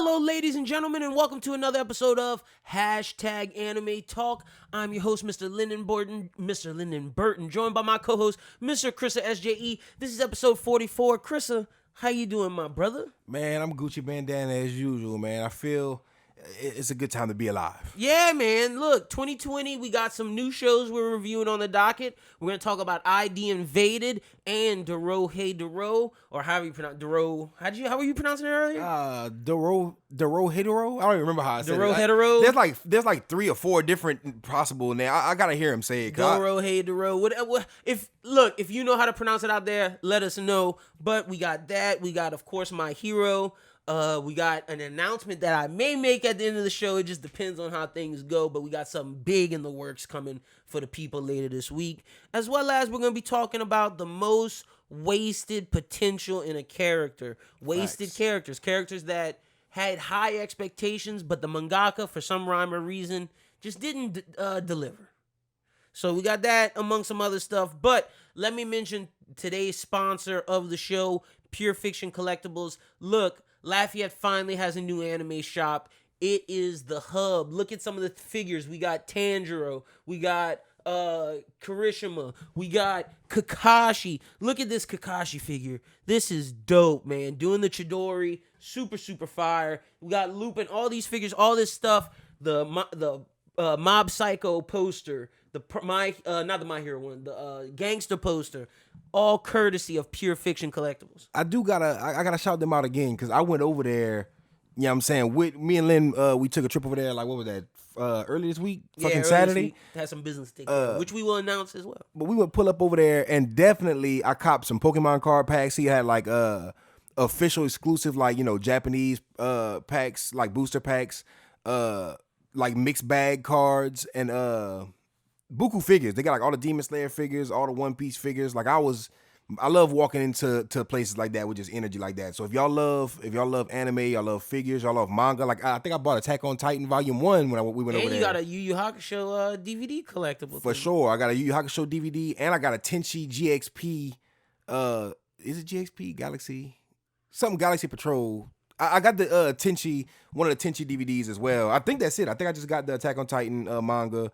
Hello, ladies and gentlemen, and welcome to another episode of Hashtag Anime Talk. I'm your host, Mr. Lynden Burton, joined by my co-host, Mr. Chrissa SJE. This is episode 44. Chrissa, how you doing, my brother? Man, I'm Gucci bandana as usual, man. I feel it's a good time to be alive. Yeah, man. Look, 2020, we got some new shows we're reviewing on the docket. We're going to talk about ID Invaded and Dorohedoro, or however you pronounce Doro. How were you pronouncing it earlier? Dorohedoro. I don't even remember how I said Dorohedoro. it. There's like 3 or 4 different possible names. I gotta hear him say it. Dorohedoro. What? If you know how to pronounce it out there, let us know. But we got that. We got, of course, My Hero. We got an announcement that I may make at the end of the show. It just depends on how things go, but we got something big in the works coming for the people later this week. As well as we're going to be talking about the most wasted potential in a character. Wasted characters that had high expectations, but the mangaka, for some rhyme or reason, just didn't deliver. So we got that among some other stuff, but let me mention today's sponsor of the show, Pure Fiction Collectibles. Look, Lafayette finally has a new anime shop. It is the hub. Look at some of the figures. We got Tanjiro. We got Kirishima. We got Kakashi. Look at this Kakashi figure. This is dope, man. Doing the Chidori. Super, super fire. We got Lupin. All these figures. All this stuff. The Mob Psycho poster. Not the My Hero one. The Gangster poster. All courtesy of Pure Fiction Collectibles. I gotta shout them out again because I went over there. You know what I'm saying? With me and Lynn, we took a trip over there. Like, what was that? Early this week, fucking Saturday. Week, had some business to take which we will announce as well. But we would pull up over there, and definitely I copped some Pokemon card packs. He had like official exclusive, like, you know, Japanese packs, like booster packs, like mixed bag cards, and buku figures. They got like all the Demon Slayer figures, all the One Piece figures. Like I love walking into places like that with just energy like that. So if y'all love anime, y'all love figures, y'all love manga. Like I think I bought Attack on Titan Volume 1 when we went over there. And you got a Yu Yu Hakusho DVD collectible. For sure. I got a Yu Yu Hakusho DVD and I got a Tenchi GXP. Is it GXP? Galaxy? Something Galaxy Patrol. I got the Tenchi, one of the Tenchi DVDs as well. I think that's it. I think I just got the Attack on Titan manga,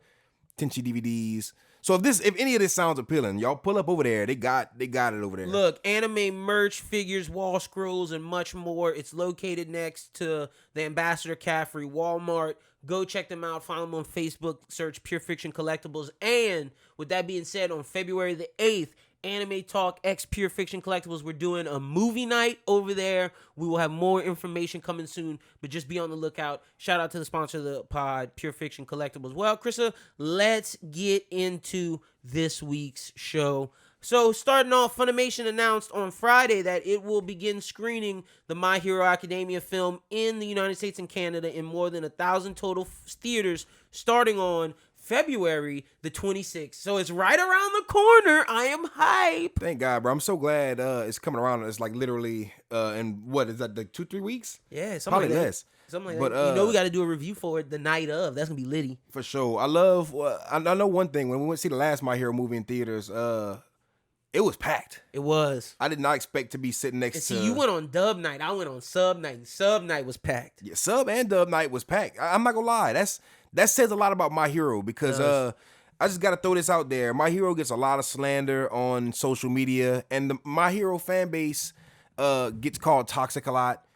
Tenchi DVDs. So if any of this sounds appealing, y'all pull up over there. They got it over there. Look, anime merch, figures, wall scrolls, and much more. It's located next to the Ambassador Caffrey Walmart. Go check them out. Follow them on Facebook. Search Pure Fiction Collectibles. And with that being said, on February the 8th, Anime Talk X Pure Fiction Collectibles, we're doing a movie night over there. We will have more information coming soon, but just be on the lookout. Shout out to the sponsor of the pod, Pure Fiction Collectibles. Well, Chrissa, let's get into this week's show. So starting off, Funimation announced on Friday that it will begin screening the My Hero Academia film in the United States and Canada in more than 1,000 total theaters starting on February the 26th. So it's right around the corner. I am hype. Thank God, bro. I'm so glad it's coming around. It's like literally in what is that, like 2-3 weeks? Yeah, probably like less. Something like that. We got to do a review for it the night of. That's gonna be litty. For sure. I love. I know one thing. When we went to see the last My Hero movie in theaters, it was packed. It was. I did not expect to be sitting next to. See, you went on dub night. I went on sub night. And sub night was packed. Yeah, sub and dub night was packed. I'm not gonna lie. That says a lot about My Hero because I just gotta throw this out there. My Hero gets a lot of slander on social media, and the My Hero fan base gets called toxic a lot.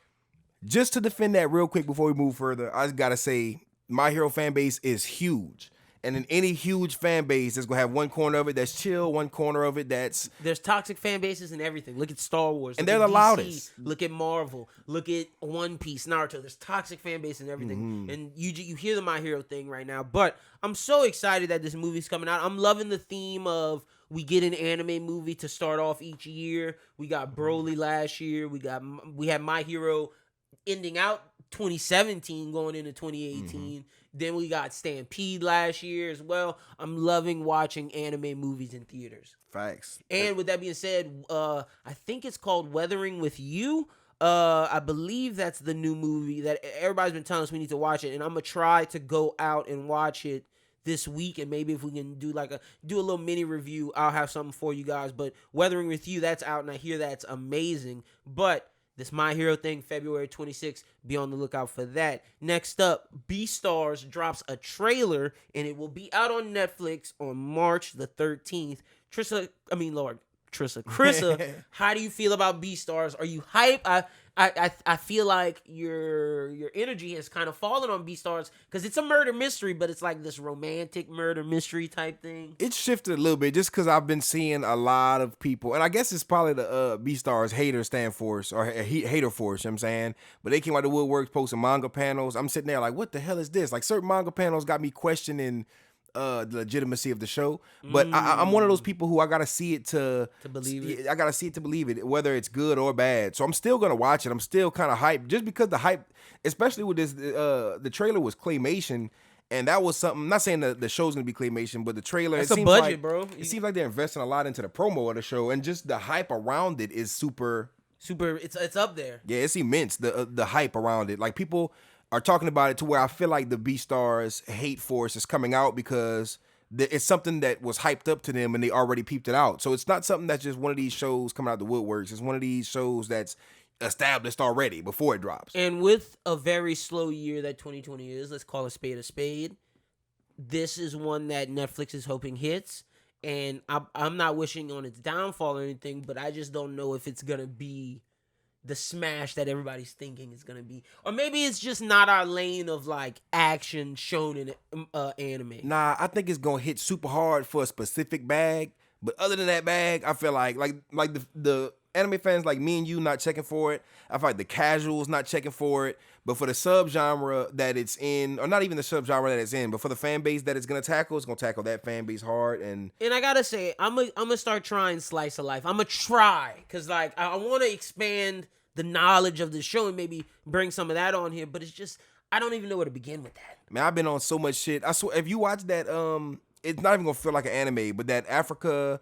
Just to defend that real quick before we move further, I just gotta say My Hero fan base is huge. And in any huge fan base, there's gonna have one corner of it that's chill, one corner of it there's toxic fan bases and everything. Look at Star Wars, and they're the loudest. Look at Marvel, look at One Piece, Naruto. There's toxic fan base and everything. And you hear the My Hero thing right now. But I'm so excited that this movie's coming out. I'm loving the theme of we get an anime movie to start off each year. We got Broly last year. We had My Hero ending out 2017 going into 2018. Then we got Stampede last year as well. I'm loving watching anime movies in theaters. Facts. And with that being said, I think it's called Weathering with You. I believe that's the new movie that everybody's been telling us we need to watch it. And I'm going to try to go out and watch it this week. And maybe if we can do a little mini review, I'll have something for you guys. But Weathering with You, that's out. And I hear that's amazing. But this My Hero thing, February 26th. Be on the lookout for that. Next up, Beastars drops a trailer, and it will be out on Netflix on March the 13th. Chrissa, how do you feel about Beastars? Are you hype? I feel like your energy has kind of fallen on Beastars because it's a murder mystery, but it's like this romantic murder mystery type thing. It's shifted a little bit just because I've been seeing a lot of people, and I guess it's probably the Beastars hater stand force or hater force, you know what I'm saying? But they came out of the woodworks posting manga panels. I'm sitting there like, what the hell is this? Like certain manga panels got me questioning the legitimacy of the show, but I'm one of those people who I gotta see it to believe it. I gotta see it to believe it, whether it's good or bad. So I'm still gonna watch it. I'm still kind of hyped, just because the hype, especially with this, the trailer was claymation, and that was something. I'm not saying that the show's gonna be claymation, but the trailer, it's a budget, like, bro. It seems like they're investing a lot into the promo of the show, and just the hype around it is super. It's up there. Yeah, it's immense. The hype around it, like people are talking about it to where I feel like the Beastars hate force is coming out because it's something that was hyped up to them and they already peeped it out. So it's not something that's just one of these shows coming out the woodworks. It's one of these shows that's established already before it drops. And with a very slow year that 2020 is, let's call a spade, this is one that Netflix is hoping hits. And I'm not wishing on its downfall or anything, but I just don't know if it's going to be the smash that everybody's thinking is gonna be, or maybe it's just not our lane of like action shonen anime. Nah, I think it's gonna hit super hard for a specific bag, but other than that bag, I feel like the anime fans like me and you not checking for it. I feel like the casuals not checking for it, but for the subgenre that it's in, or not even the subgenre that it's in, but for the fan base that it's gonna tackle that fan base hard. And I gotta say, I'm gonna start trying slice of life. I'm gonna try, because like I want to expand the knowledge of the show and maybe bring some of that on here, but it's just I don't even know where to begin with that. Man, I've been on so much shit. I swear, if you watch that, it's not even gonna feel like an anime, but that Africa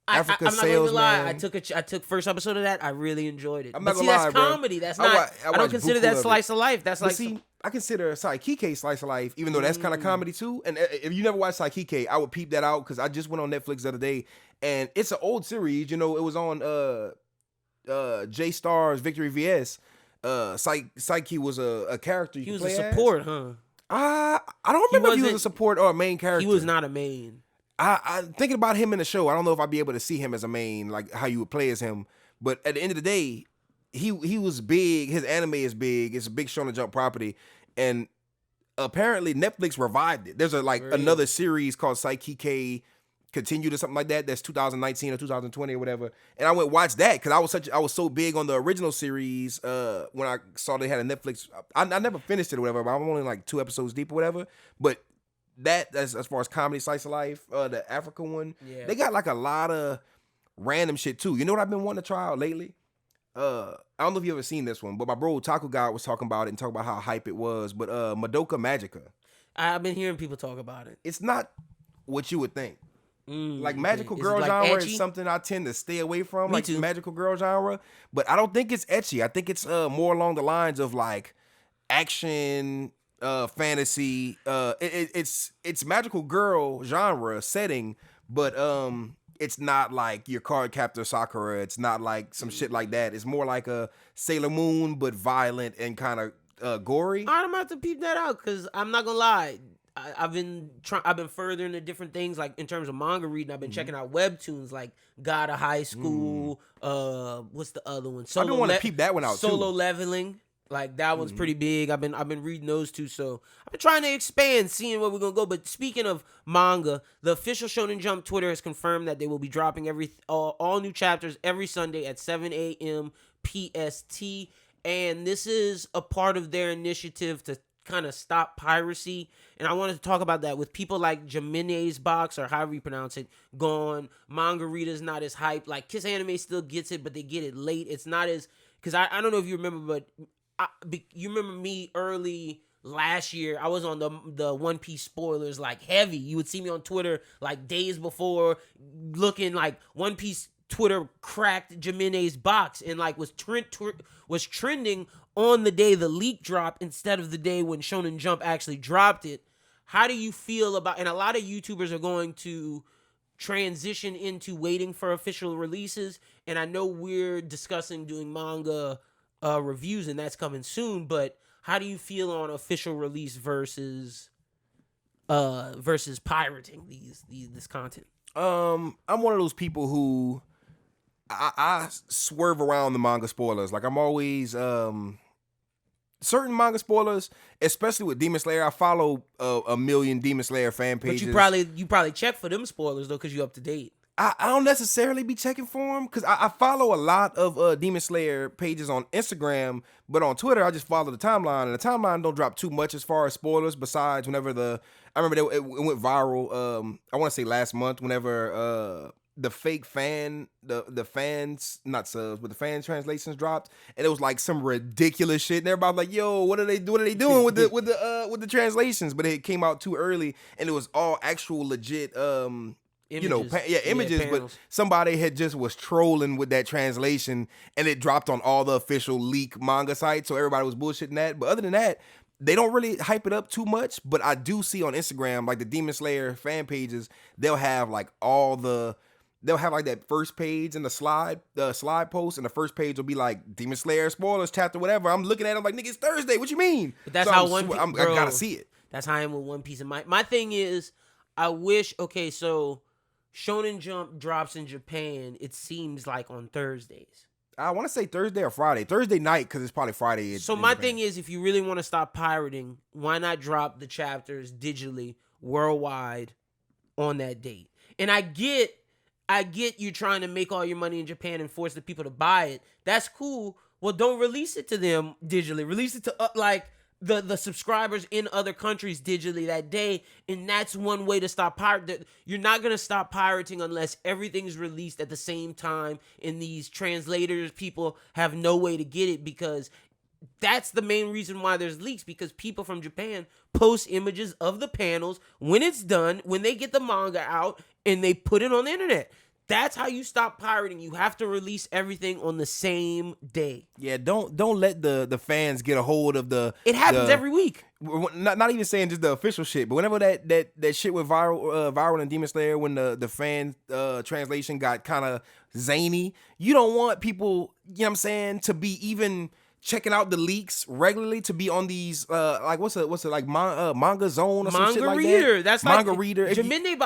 I'm not gonna Salesman. lie. I took first episode of that. I really enjoyed it. I'm but not see, gonna that's lie, bro. comedy. That's not. I don't consider that slice of life. That's but like see, I consider Saikike slice of life, even though that's kind of comedy too. And if you never watched Saikike, I would peep that out because I just went on Netflix the other day, and it's an old series. You know, it was on J Star's Victory VS. Psyche was a character. He was a support, huh? I don't remember if he was a support or a main character. He was not a main. I thinking about him in the show. I don't know if I'd be able to see him as a main, like how you would play as him. But at the end of the day, he was big. His anime is big. It's a big Shonen Jump property, and apparently Netflix revived it. There's another series called Psyche Continued or something like that. That's 2019 or 2020 or whatever. And I went watch that because I was so big on the original series when I saw they had a Netflix. I never finished it or whatever, but I'm only like 2 episodes deep or whatever. But that's as far as comedy slice of life, the Africa one, they got like a lot of random shit too. You know what I've been wanting to try out lately? I don't know if you ever seen this one, but my bro Taco God was talking about it and talking about how hype it was. But Madoka Magica, I've been hearing people talk about it. It's not what you would think. Like magical girl genre is something I tend to stay away from. Me too. Magical girl genre, but I don't think it's ecchi. I think it's more along the lines of like action, fantasy. It's magical girl genre setting, but it's not like your card captor Sakura. It's not like some shit like that. It's more like a Sailor Moon, but violent and kind of gory. I'm gonna have to peep that out because I'm not gonna lie. I've been further into different things, like in terms of manga reading. I've been checking out webtoons like God of High School. What's the other one? I don't want to peep that one out. Solo Leveling, like that one's pretty big. I've been reading those two, so I've been trying to expand, seeing where we're gonna go. But speaking of manga, the official Shonen Jump Twitter has confirmed that they will be dropping all new chapters every Sunday at 7 a.m. PST, and this is a part of their initiative to kind of stop piracy. And I wanted to talk about that with people like Jimenez Box, or however you pronounce it, gone. Manga readers not as hyped. Like Kiss Anime still gets it, but they get it late. It's not as, because I don't know if you remember, but you remember me early last year. I was on the One Piece spoilers like heavy. You would see me on Twitter like days before, looking like One Piece. Twitter cracked Jimenez Box and like was trending on the day the leak dropped instead of the day when Shonen Jump actually dropped it. How do you feel about, and a lot of YouTubers are going to transition into waiting for official releases, and I know we're discussing doing manga reviews, and that's coming soon. But how do you feel on official release versus pirating this content? I'm one of those people who I swerve around the manga spoilers. Like I'm always certain manga spoilers, especially with Demon Slayer. I follow a million Demon Slayer fan pages. But you probably check for them spoilers though, because you're up to date. I don't necessarily be checking for them because I follow a lot of Demon Slayer pages on Instagram, but on Twitter I just follow the timeline, and the timeline don't drop too much as far as spoilers. Besides, whenever I remember it went viral. I want to say last month, whenever the fake fan, the fans, not subs, but the fan translations dropped, and it was like some ridiculous shit. And everybody was like, "Yo, what are they doing with the translations?" But it came out too early, and it was all actual legit. Images. Images, but somebody was trolling with that translation, and it dropped on all the official leak manga sites, so everybody was bullshitting that. But other than that, they don't really hype it up too much. But I do see on Instagram, like the Demon Slayer fan pages, they'll have like that first page and the slide post, and the first page will be like Demon Slayer spoilers chapter whatever. I'm looking at it, I'm like, nigga, it's Thursday. What you mean? But that's so how I gotta see it. That's how I am with One Piece. And my thing is, I wish. Okay, so Shonen Jump drops in Japan, it seems like on Thursdays. I want to say Thursday or Friday. Thursday night, because it's probably Friday. So my thing is, if you really want to stop pirating, why not drop the chapters digitally worldwide on that date? And I get you trying to make all your money in Japan and force the people to buy it. That's cool. Well, don't release it to them digitally. Release it to the subscribers in other countries digitally that day, and that's one way to stop pirating. You're not going to stop pirating unless everything's released at the same time, and these translators, people have no way to get it, because that's the main reason why there's leaks, because people from Japan post images of the panels when it's done, when they get the manga out, and they put it on the internet. That's how you stop pirating. You have to release everything on the same day. Yeah, don't let the fans get a hold of the. It happens every week. Not even saying just the official shit, but whenever that shit went viral in Demon Slayer, when the fan translation got kind of zany, you don't want people, you know what I'm saying, to be even checking out the leaks regularly, to be on these like what's it like Manga Zone or some shit like Reader. that. That's Manga like Reader.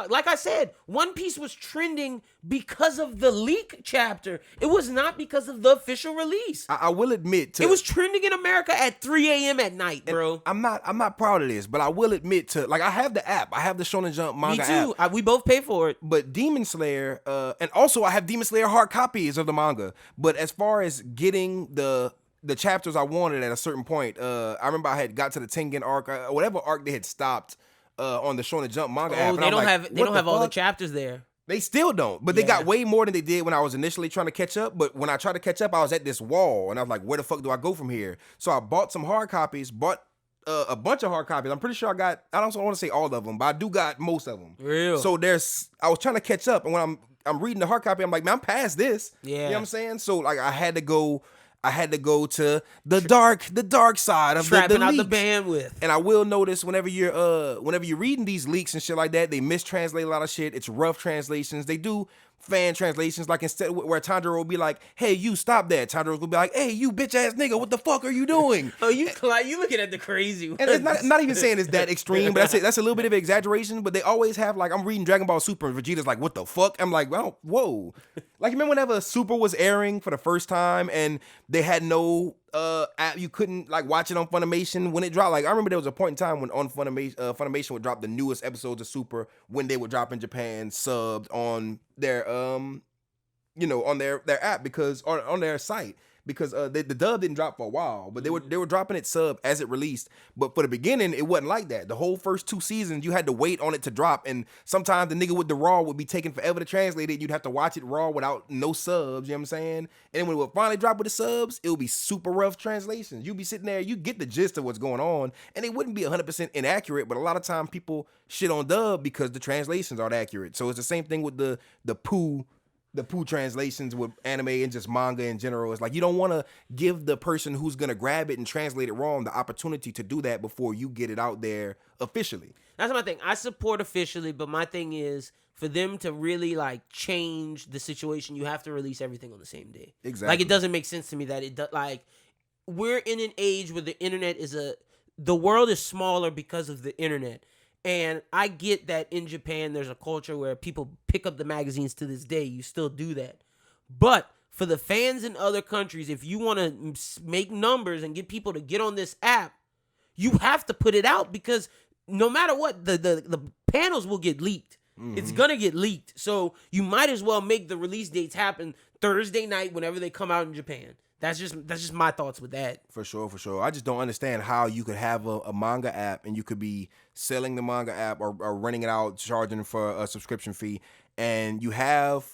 Like I said, One Piece was trending because of the leak chapter. It was not because of the official release. I will admit it was trending in America at 3 a.m. at night, bro. I'm not proud of this, but I will admit like I have the app. I have the Shonen Jump manga app. Me too. We both pay for it. But Demon Slayer, and also I have Demon Slayer hard copies of the manga. But as far as getting the chapters I wanted at a certain point, I remember I had got to the Tengen arc, whatever arc they had stopped on the Shonen Jump manga app. They don't have all the chapters there. They still don't, but they got way more than they did when I was initially trying to catch up. But when I tried to catch up, I was at this wall, and I was like, where the fuck do I go from here? So I bought some hard copies, a bunch of hard copies. I'm pretty sure I don't want to say all of them, but I do got most of them. Real. So I was trying to catch up, and when I'm reading the hard copy, I'm like, man, I'm past this. Yeah. You know what I'm saying? So like I had to go to the dark side of trapping the out leaks. the bandwidth. And I will notice whenever you're reading these leaks and shit like that, they mistranslate a lot of shit. It's rough translations. They do fan translations, like instead where Tanjiro will be like, "Hey, you stop that." Tanjiro will be like, "Hey, you bitch ass nigga, what the fuck are you doing?" Oh, you looking at the crazy ones. And it's not even saying it's that extreme, but that's a little bit of exaggeration. But they always have, like, I'm reading Dragon Ball Super and Vegeta's like, "What the fuck?" I'm like, well, whoa. Like, remember whenever Super was airing for the first time and they had no app, you couldn't like watch it on Funimation when it dropped. Like, I remember there was a point in time when on Funimation would drop the newest episodes of Super when they would drop in Japan subbed on their on their app, because on their site, because the dub didn't drop for a while, but they were dropping it sub as it released. But for the beginning, it wasn't like that. The whole first 2 seasons, you had to wait on it to drop, and sometimes the nigga with the raw would be taking forever to translate it. You'd have to watch it raw without no subs. You know what I'm saying? And then when it would finally drop with the subs, it would be super rough translations. You'd be sitting there, you get the gist of what's going on, and it wouldn't be 100% inaccurate. But a lot of time people shit on dub because the translations aren't accurate. So it's the same thing with the poo translations with anime and just manga in general. It's like, you don't want to give the person who's going to grab it and translate it wrong the opportunity to do that before you get it out there officially. That's my thing. I support officially, but my thing is, for them to really like change the situation, you have to release everything on the same day. Exactly. Like, it doesn't make sense to me that we're in an age where the internet the world is smaller because of the internet. And I get that in Japan, there's a culture where people pick up the magazines to this day. You still do that. But for the fans in other countries, if you want to make numbers and get people to get on this app, you have to put it out, because no matter what, the panels will get leaked. Mm-hmm. It's going to get leaked. So you might as well make the release dates happen Thursday night whenever they come out in Japan. That's just my thoughts with that. For sure. I just don't understand how you could have a manga app and you could be selling the manga app or renting it out, charging for a subscription fee, and you have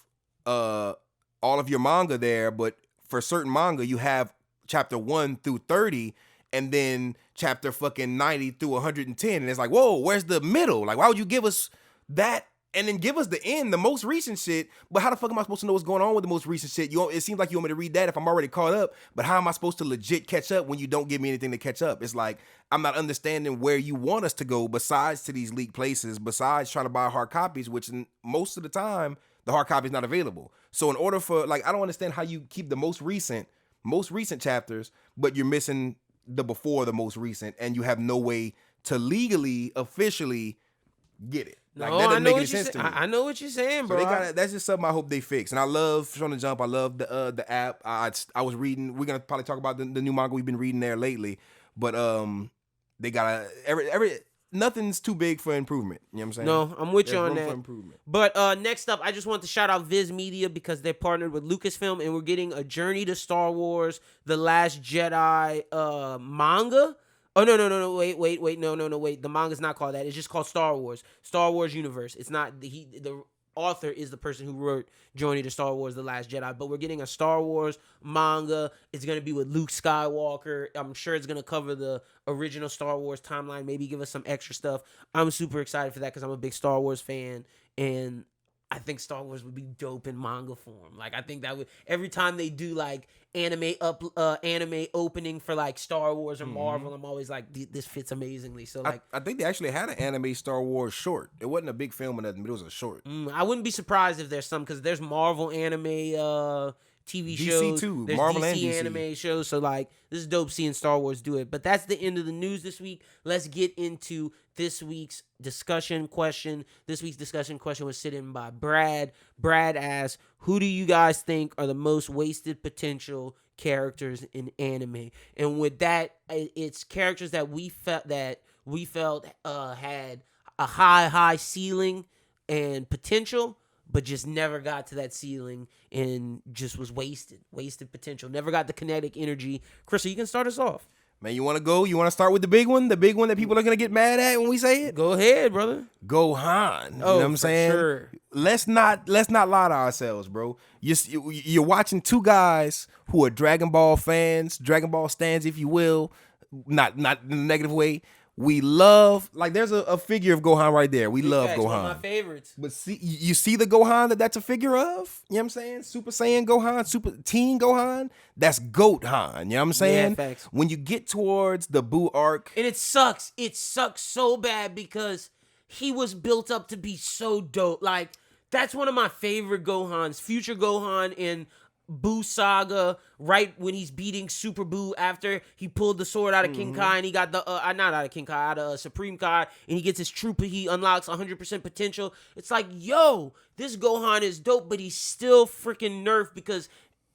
all of your manga there, but for certain manga you have chapter 1 through 30 and then chapter fucking 90 through 110, and it's like, whoa, where's the middle? Like, why would you give us that and then give us the end, the most recent shit? But how the fuck am I supposed to know what's going on with the most recent shit? It seems like you want me to read that if I'm already caught up, but how am I supposed to legit catch up when you don't give me anything to catch up? It's like, I'm not understanding where you want us to go besides to these leaked places, besides trying to buy hard copies, which most of the time, the hard copy is not available. So in order for, like, I don't understand how you keep the most recent chapters, but you're missing the before the most recent, and you have no way to legally, officially get it. Like, no, that doesn't make any sense to me. I know what you're saying, bro. So that's just something I hope they fix. And I love Shonen Jump. I love the app. I was reading. We're gonna probably talk about the new manga we've been reading there lately. But they got nothing's too big for improvement. You know what I'm saying? No, I'm with you on room that. for improvement. But next up, I just want to shout out Viz Media, because they're partnered with Lucasfilm, and we're getting a Journey to Star Wars: The Last Jedi manga. Oh, no, wait, no, wait. The manga's not called that. It's just called Star Wars Universe. It's not, the author is the person who wrote Journey to Star Wars: The Last Jedi, but we're getting a Star Wars manga. It's going to be with Luke Skywalker. I'm sure it's going to cover the original Star Wars timeline, maybe give us some extra stuff. I'm super excited for that because I'm a big Star Wars fan, and I think Star Wars would be dope in manga form. Like, I think that would, every time they do like anime opening for like Star Wars or Marvel, I'm always like, this fits amazingly. So like, I think they actually had an anime Star Wars short. It wasn't a big film or nothing, but it was a short. I wouldn't be surprised if there's some, because there's Marvel anime TV DC shows. too. There's Marvel DC and DC anime shows. So like, this is dope seeing Star Wars do it. But that's the end of the news this week. Let's get into this week's discussion question. This week's discussion question was sent in by Brad. Brad asked, who do you guys think are the most wasted potential characters in anime? And with that, it's characters that we felt had a high ceiling and potential, but just never got to that ceiling and just was wasted potential. Never got the kinetic energy. Chrissa, you can start us off. Man, you want to go? You want to start with the big one? The big one that people are going to get mad at when we say it? Go ahead, brother. Gohan. You know what I'm saying? Sure. Let's not lie to ourselves, bro. You're watching two guys who are Dragon Ball fans, Dragon Ball stans, if you will. Not in a negative way. We love, like, there's a figure of Gohan right there. We love Gohan. One of my favorites. But see, you see the Gohan that's a figure of? You know what I'm saying? Super Saiyan Gohan, Super Teen Gohan. That's Goat Han. You know what I'm saying? Yeah, facts. When you get towards the Buu arc. And it sucks. It sucks so bad because he was built up to be so dope. Like, that's one of my favorite Gohans. Future Gohan in Buu Saga, right when he's beating Super Buu after he pulled the sword out of King Kai, and he got the not out of King Kai, out of Supreme Kai, and he gets his trooper, he unlocks 100% potential. It's like, yo, this Gohan is dope, but he's still freaking nerfed because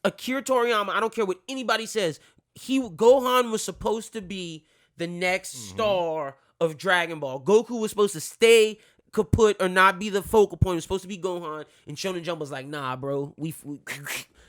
Akira Toriyama, I don't care what anybody says, Gohan was supposed to be the next star of Dragon Ball. Goku was supposed to stay kaput or not be the focal point. It was supposed to be Gohan, and Shonen Jump was like, nah, bro, we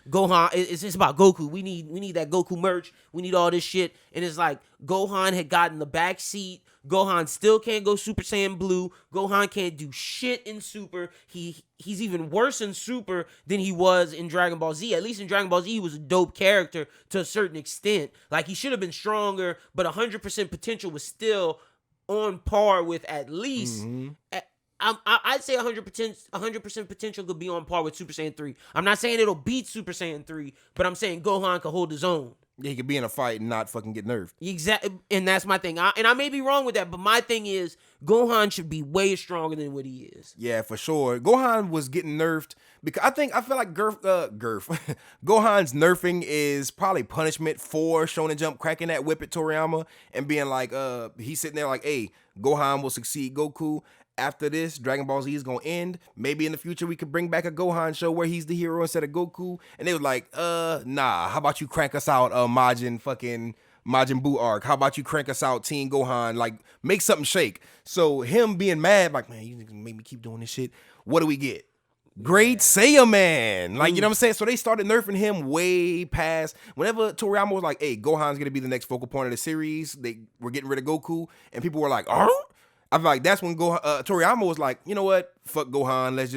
Gohan, it's about Goku. We need that Goku merch. We need all this shit. And it's like Gohan had gotten the back seat. Gohan still can't go Super Saiyan Blue. Gohan can't do shit in Super. He's even worse in Super than he was in Dragon Ball Z. At least in Dragon Ball Z, he was a dope character to a certain extent. Like, he should have been stronger, but 100% potential was still on par with at least. I'd say 100% potential could be on par with Super Saiyan 3. I'm not saying it'll beat Super Saiyan 3, but I'm saying Gohan could hold his own. Yeah, he could be in a fight and not fucking get nerfed. Exactly, and that's my thing. I may be wrong with that, but my thing is Gohan should be way stronger than what he is. Yeah, for sure. Gohan was getting nerfed because I feel like Gohan's nerfing is probably punishment for Shonen Jump cracking that whip at Toriyama and being like, he's sitting there like, hey, Gohan will succeed Goku. After this, Dragon Ball Z is gonna end. Maybe in the future we could bring back a Gohan show where he's the hero instead of Goku. And they was like, nah, how about you crank us out Majin Buu arc? How about you crank us out Teen Gohan? Like, make something shake. So him being mad, like, man, you niggas make me keep doing this shit. What do we get? Great Saiyaman. Like, you know what I'm saying? So they started nerfing him way past. Whenever Toriyama was like, hey, Gohan's gonna be the next focal point of the series, they were getting rid of Goku, and people were like, I feel like that's when Toriyama was like, you know what? Fuck Gohan. Let's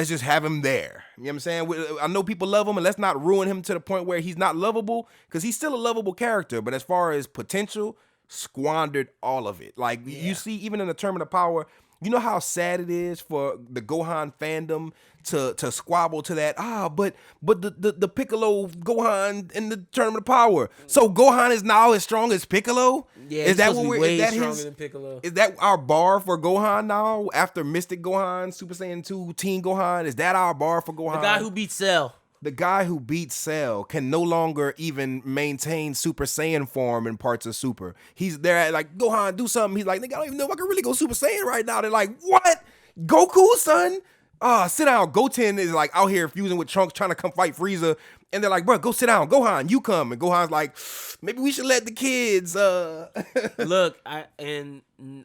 just have him there. You know what I'm saying? I know people love him, and let's not ruin him to the point where he's not lovable, because he's still a lovable character. But as far as potential, squandered all of it. Like, you see, even in the Tournament of Power, you know how sad it is for the Gohan fandom to squabble to that. But the Piccolo Gohan in the Tournament of Power. So Gohan is now as strong as Piccolo? Yeah, is that what we're way stronger than Piccolo? Is that our bar for Gohan now? After Mystic Gohan, Super Saiyan 2, Teen Gohan, is that our bar for Gohan? The guy who beat Cell. The guy who beat Cell can no longer even maintain Super Saiyan form in parts of Super. He's there like, Gohan, do something. He's like, nigga, I don't even know if I can really go Super Saiyan right now. They're like, what? Goku, son? Sit down. Goten is like out here fusing with Trunks trying to come fight Frieza. And they're like, bro, go sit down. Gohan, you come. And Gohan's like, maybe we should let the kids. Look, I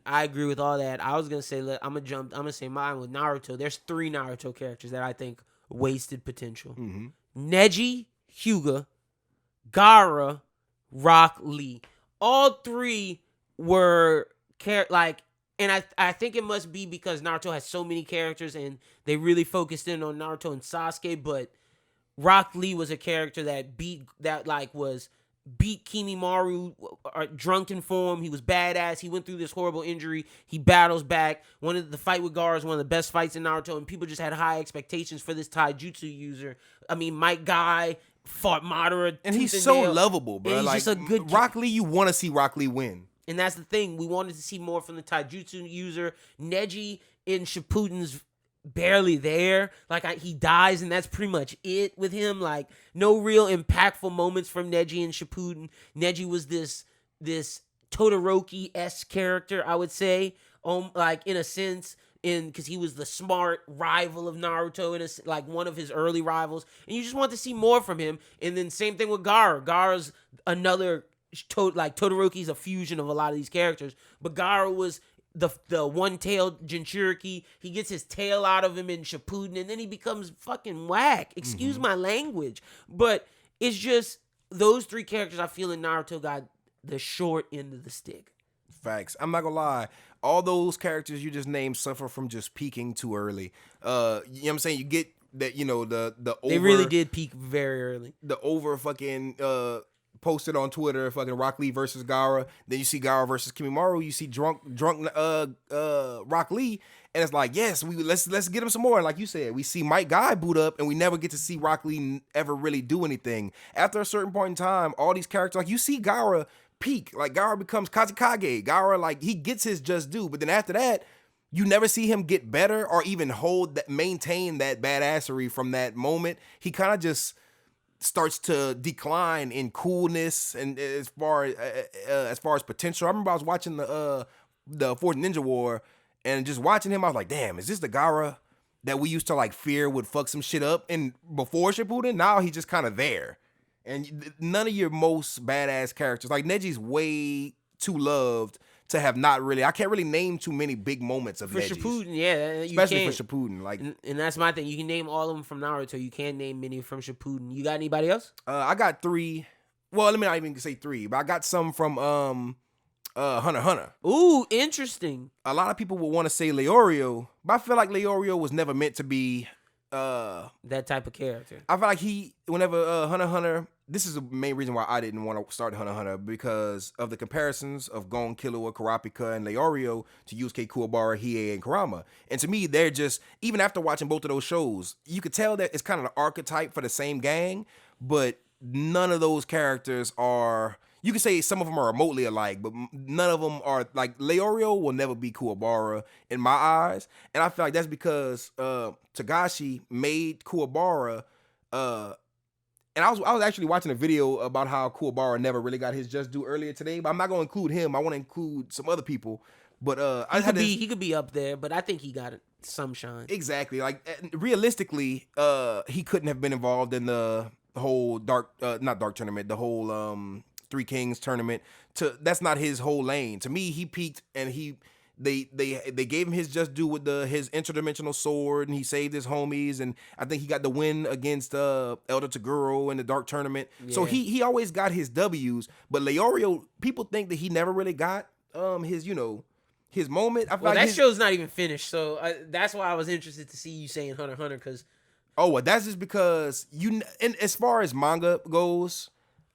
agree with all that. I was going to say, look, I'm going to say mine with Naruto. There's 3 Naruto characters that I think wasted potential. Neji, Hyuga, Gaara, Rock Lee. All 3 were and I think it must be because Naruto has so many characters and they really focused in on Naruto and Sasuke, but Rock Lee was a character that beat Kimimaro drunken form. He was badass. He went through this horrible injury. He battles back. The fight with Gaara is one of the best fights in Naruto, and people just had high expectations for this taijutsu user. I mean, Mike Guy fought Madara. And he's so lovable, bro. He's like, just a good Rock Lee, you want to see Rock Lee win. And that's the thing. We wanted to see more from the taijutsu user. Neji in Shippuden's barely there. Like, he dies, and that's pretty much it with him. Like, no real impactful moments from Neji and Shippuden. Neji was this Todoroki-esque character, I would say, like, in a sense, because he was the smart rival of Naruto, like one of his early rivals, and you just want to see more from him. And then same thing with Gaara. Gaara's another, like, Todoroki's a fusion of a lot of these characters, but Gaara was the one-tailed Jinchuriki. He gets his tail out of him in Shippuden, and then he becomes fucking whack. Excuse my language. But it's just those 3 characters I feel in Naruto got the short end of the stick. Facts. I'm not gonna lie. All those characters you just named suffer from just peaking too early. You know what I'm saying? You get that, you know, the over... They really did peak very early. The over fucking... posted on Twitter, fucking Rock Lee versus Gaara. Then you see Gaara versus Kimimaro. You see drunk Rock Lee, and it's like, yes, let's get him some more. And like you said, we see Mike Guy boot up, and we never get to see Rock Lee ever really do anything. After a certain point in time, all these characters, like you see Gaara peak, like Gaara becomes Kazekage. Gaara, like, he gets his just due, but then after that, you never see him get better or even maintain that badassery from that moment. He kind of just starts to decline in coolness and as far as potential. I remember I was watching the Fourth Ninja War and just watching him. I was like, damn, is this the Gaara that we used to like fear would fuck some shit up? And before Shippuden, now he's just kind of there. And none of your most badass characters, like Neji's way too loved to have not really. I can't really name too many big moments of Neji's. For Shippuden, yeah, especially for Shippuden, like, and that's my thing. You can name all of them from Naruto. You can't name many from Shippuden. You got anybody else? I got 3. Well, let me not even say 3, but I got some from Hunter x Hunter. Ooh, interesting. A lot of people would want to say Leorio, but I feel like Leorio was never meant to be that type of character. I feel like whenever Hunter x Hunter, this is the main reason why I didn't want to start Hunter x Hunter, because of the comparisons of Gon, Killua, Kurapika, and Leorio to Yusuke, Kuwabara, Hiei, and Kurama. And to me, they're just, even after watching both of those shows, you could tell that it's kind of the archetype for the same gang, but none of those characters are. You can say some of them are remotely alike, but none of them are like Leorio will never be Kuwabara in my eyes, and I feel like that's because Togashi made Kuwabara. And I was actually watching a video about how Kuwabara never really got his just due earlier today, but I'm not gonna include him. I want to include some other people. But he could be up there, but I think he got some shine. Exactly. Like realistically, he couldn't have been involved in the whole not dark tournament, the whole Three Kings tournament. That's not his whole lane. To me, he peaked and they gave him his just due with his interdimensional sword, and he saved his homies, and I think he got the win against Elder Toguro in the dark tournament. Yeah. So he always got his W's, but Leorio, people think that he never really got his moment. I feel like show's not even finished, so that's why I was interested to see you saying Hunter x Hunter, because that's just because and as far as manga goes,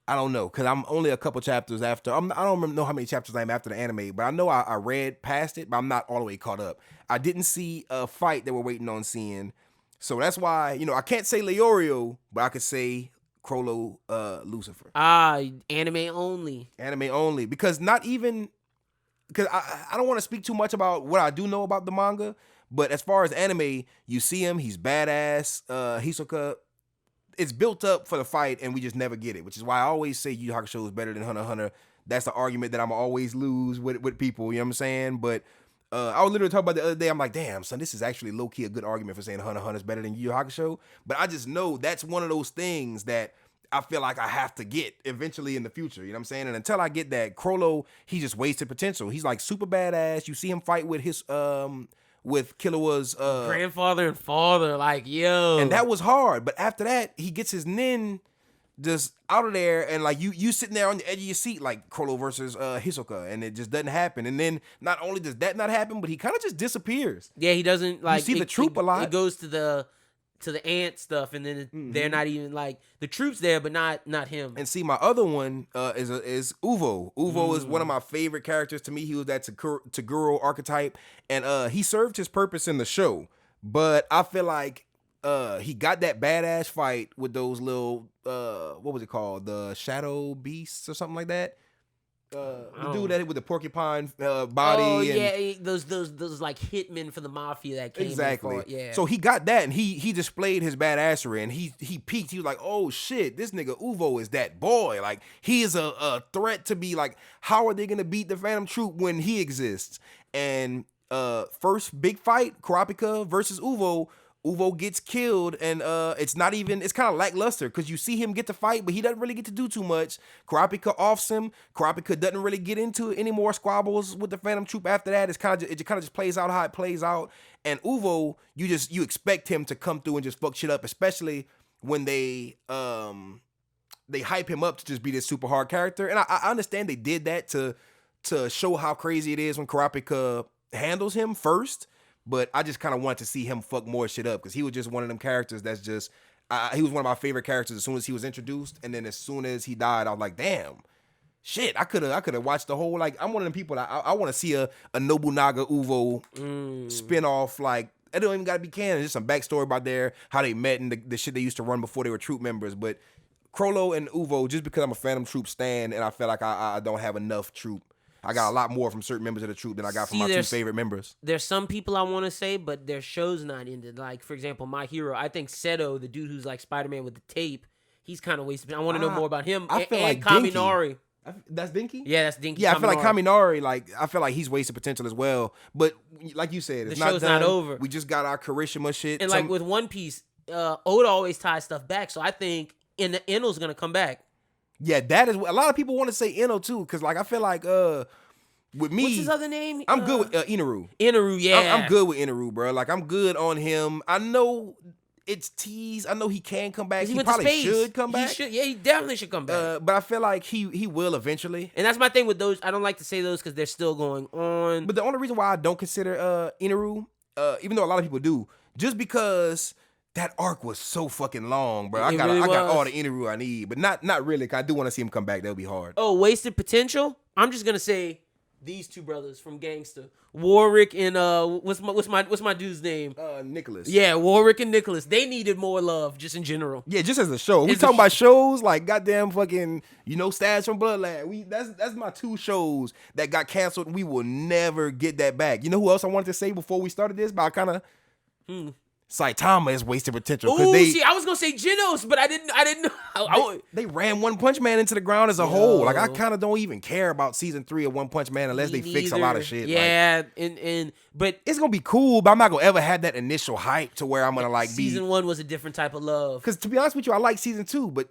I don't know, because I'm only a couple chapters after. I don't know how many chapters I am after the anime, but I know I read past it, but I'm not all the way caught up. I didn't see a fight that we're waiting on seeing, so that's why I can't say Leorio, but I could say Crollo Lucifer. Anime only, because I don't want to speak too much about what I do know about the manga, but as far as anime, you see him, he's badass. Hisoka. It's built up for the fight, and we just never get it, which is why I always say Yu Yu Hakusho is better than Hunter x Hunter. That's the argument that I'm always lose with people, you know what I'm saying? But I was literally talking about the other day, I'm like, damn, son, this is actually low-key a good argument for saying Hunter x Hunter is better than Yu Yu Hakusho. But I just know that's one of those things that I feel like I have to get eventually in the future, you know what I'm saying? And until I get that, Crollo, he just wasted potential. He's like super badass. You see him fight with his with Killua's grandfather and father, like, yo. And that was hard. But after that, he gets his nin just out of there, and like you sitting there on the edge of your seat like Crollo versus Hisoka, and it just doesn't happen. And then not only does that not happen, but he kind of just disappears. Yeah, he doesn't like you see the troop a lot. It goes to the ant stuff, and then they're not even like the troops there, but not him. And see, my other one is Uvo. Uvo is one of my favorite characters. To me, he was that Toguro archetype, and he served his purpose in the show. But I feel like he got that badass fight with those little what was it called, the Shadow Beasts or something like that. The dude that with the porcupine body. Oh yeah, those like hitmen for the mafia that came. Exactly. Yeah. So he got that, and he displayed his badassery, and he peaked. He was like, oh shit, this nigga Uvo is that boy. Like he is a threat to be like. How are they gonna beat the Phantom Troop when he exists? And first big fight, Kurapika versus Uvo. Uvo gets killed, and it's kind of lackluster because you see him get to fight, but he doesn't really get to do too much. Kurapika offs him. Kurapika doesn't really get into any more squabbles with the Phantom Troop after that. It kind of just plays out how it plays out. And Uvo, you expect him to come through and just fuck shit up, especially when they hype him up to just be this super hard character. And I understand they did that to show how crazy it is when Kurapika handles him first. But I just kind of wanted to see him fuck more shit up because he was just one of them characters that's just he was one of my favorite characters as soon as he was introduced, and then as soon as he died, I was like, damn, shit, I could have watched the whole, like, I'm one of them people that I want to see a Nobunaga Uvo spinoff. Like, it don't even gotta be canon, just some backstory about how they met and the shit they used to run before they were troop members. But Crollo and Uvo, just because I'm a Phantom Troop stan and I feel like I don't have enough troop. I got a lot more from certain members of the troop than I got from my two favorite members. There's some people I want to say, but their show's not ended. Like, for example, My Hero. I think Seto, the dude who's like Spider-Man with the tape, he's kind of wasted. I want to know more about him. I feel and like Kaminari. That's Dinky? Yeah, that's Dinky. Yeah, I feel like Kaminari, I feel like he's wasted potential as well. But like you said, the show's not over. We just got our Kirishima shit. And like with One Piece, Oda always ties stuff back. So I think Enno's going to come back. Yeah, that is. A lot of people want to say Enno too, because like I feel like with me, what's his other name? I'm good with Inaru. Inaru, yeah. I'm good with Inaru, bro. Like I'm good on him. I know it's teased. I know he can come back. He probably should come back. He definitely should come back. But I feel like he will eventually. And that's my thing with those. I don't like to say those because they're still going on. But the only reason why I don't consider Inaru, even though a lot of people do, just because that arc was so fucking long, bro. I got all the Inaru I need, but not really. Cause I do want to see him come back. That'll be hard. Oh, wasted potential. I'm just gonna say these two brothers from Gangsta, Warwick and what's my dude's name? Nicholas. Yeah, Warwick and Nicholas. They needed more love, just in general. Yeah, just as a show. We talking about shows like goddamn fucking, Stats from Bloodline. That's my two shows that got canceled, and we will never get that back. You know who else I wanted to say before we started this? But I kind of Saitama is wasted potential. Oh, see, I was gonna say Genos, but I didn't know. They ran One Punch Man into the ground as a whole. Like, I kind of don't even care about season 3 of One Punch Man unless they fix a lot of shit. Yeah, like, but it's gonna be cool, but I'm not gonna ever have that initial hype to where I'm gonna like season 1 was a different type of love. Because to be honest with you, I like season 2, but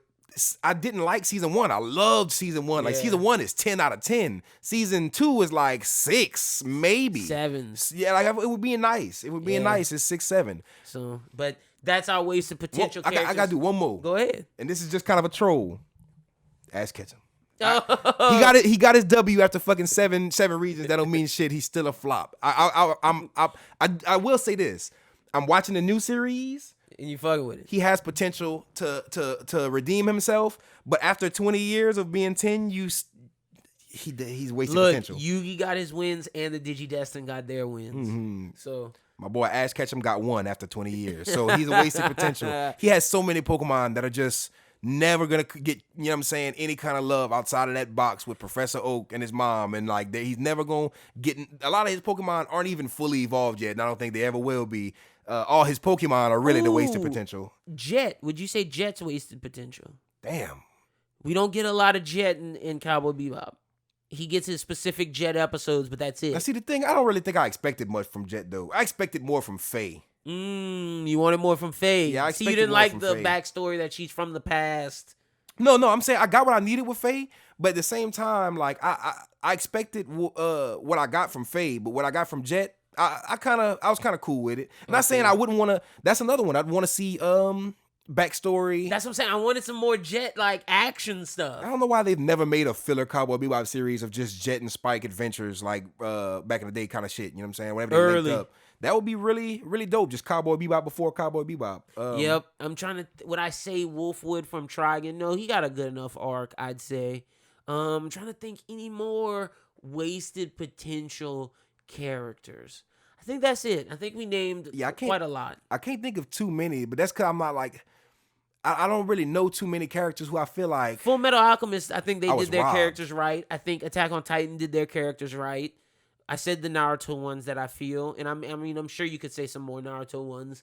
I didn't like season 1. I loved season 1. Like, season 1 is 10 out of 10. Season 2 is like 6, maybe 7. Yeah, like it would be nice. It would be nice. It's 6, 7. So, but that's our wasted potential. I gotta do one more. Go ahead. And this is just kind of a troll. Ass Ketchum. He got his W after fucking seven regions. That don't mean shit. He's still a flop. I will say this. I'm watching the new series. And you fucking with it. He has potential to redeem himself, but after 20 years of being 10, he's wasting potential. Yugi got his wins, and the Digidestin got their wins. Mm-hmm. So my boy Ash Ketchum got one after 20 years, so he's a wasted potential. He has so many Pokemon that are just never gonna get, you know what I'm saying, any kind of love outside of that box with Professor Oak and his mom, and like he's never gonna get. A lot of his Pokemon aren't even fully evolved yet, and I don't think they ever will be. All his Pokemon are really the wasted potential. Jet, would you say Jet's wasted potential? Damn. We don't get a lot of Jet in Cowboy Bebop. He gets his specific Jet episodes, but that's it. Now, see, the thing, I don't really think I expected much from Jet, though. I expected more from Faye. You wanted more from Faye. Yeah, I expected you didn't like the backstory that she's from the past. No, I'm saying I got what I needed with Faye, but at the same time, like, I expected what I got from Faye, but what I got from Jet, I was kind of cool with it. I'm not saying I wouldn't want to. That's another one. I'd want to see backstory. That's what I'm saying. I wanted some more Jet like action stuff. I don't know why they've never made a filler Cowboy Bebop series of just Jet and Spike adventures like back in the day kind of shit. You know what I'm saying? Whenever they linked up. That would be really, really dope. Just Cowboy Bebop before Cowboy Bebop. Yep. I'm trying to. Would I say Wolfwood from Trigon? No, he got a good enough arc, I'd say. I'm trying to think any more wasted potential characters. I think that's it. I think we named quite a lot. I can't think of too many, but that's because I'm not like, I don't really know too many characters who I feel like. Full Metal Alchemist, I think they did their characters right. I think Attack on Titan did their characters right. I said the Naruto ones that I feel, and I'm sure you could say some more Naruto ones.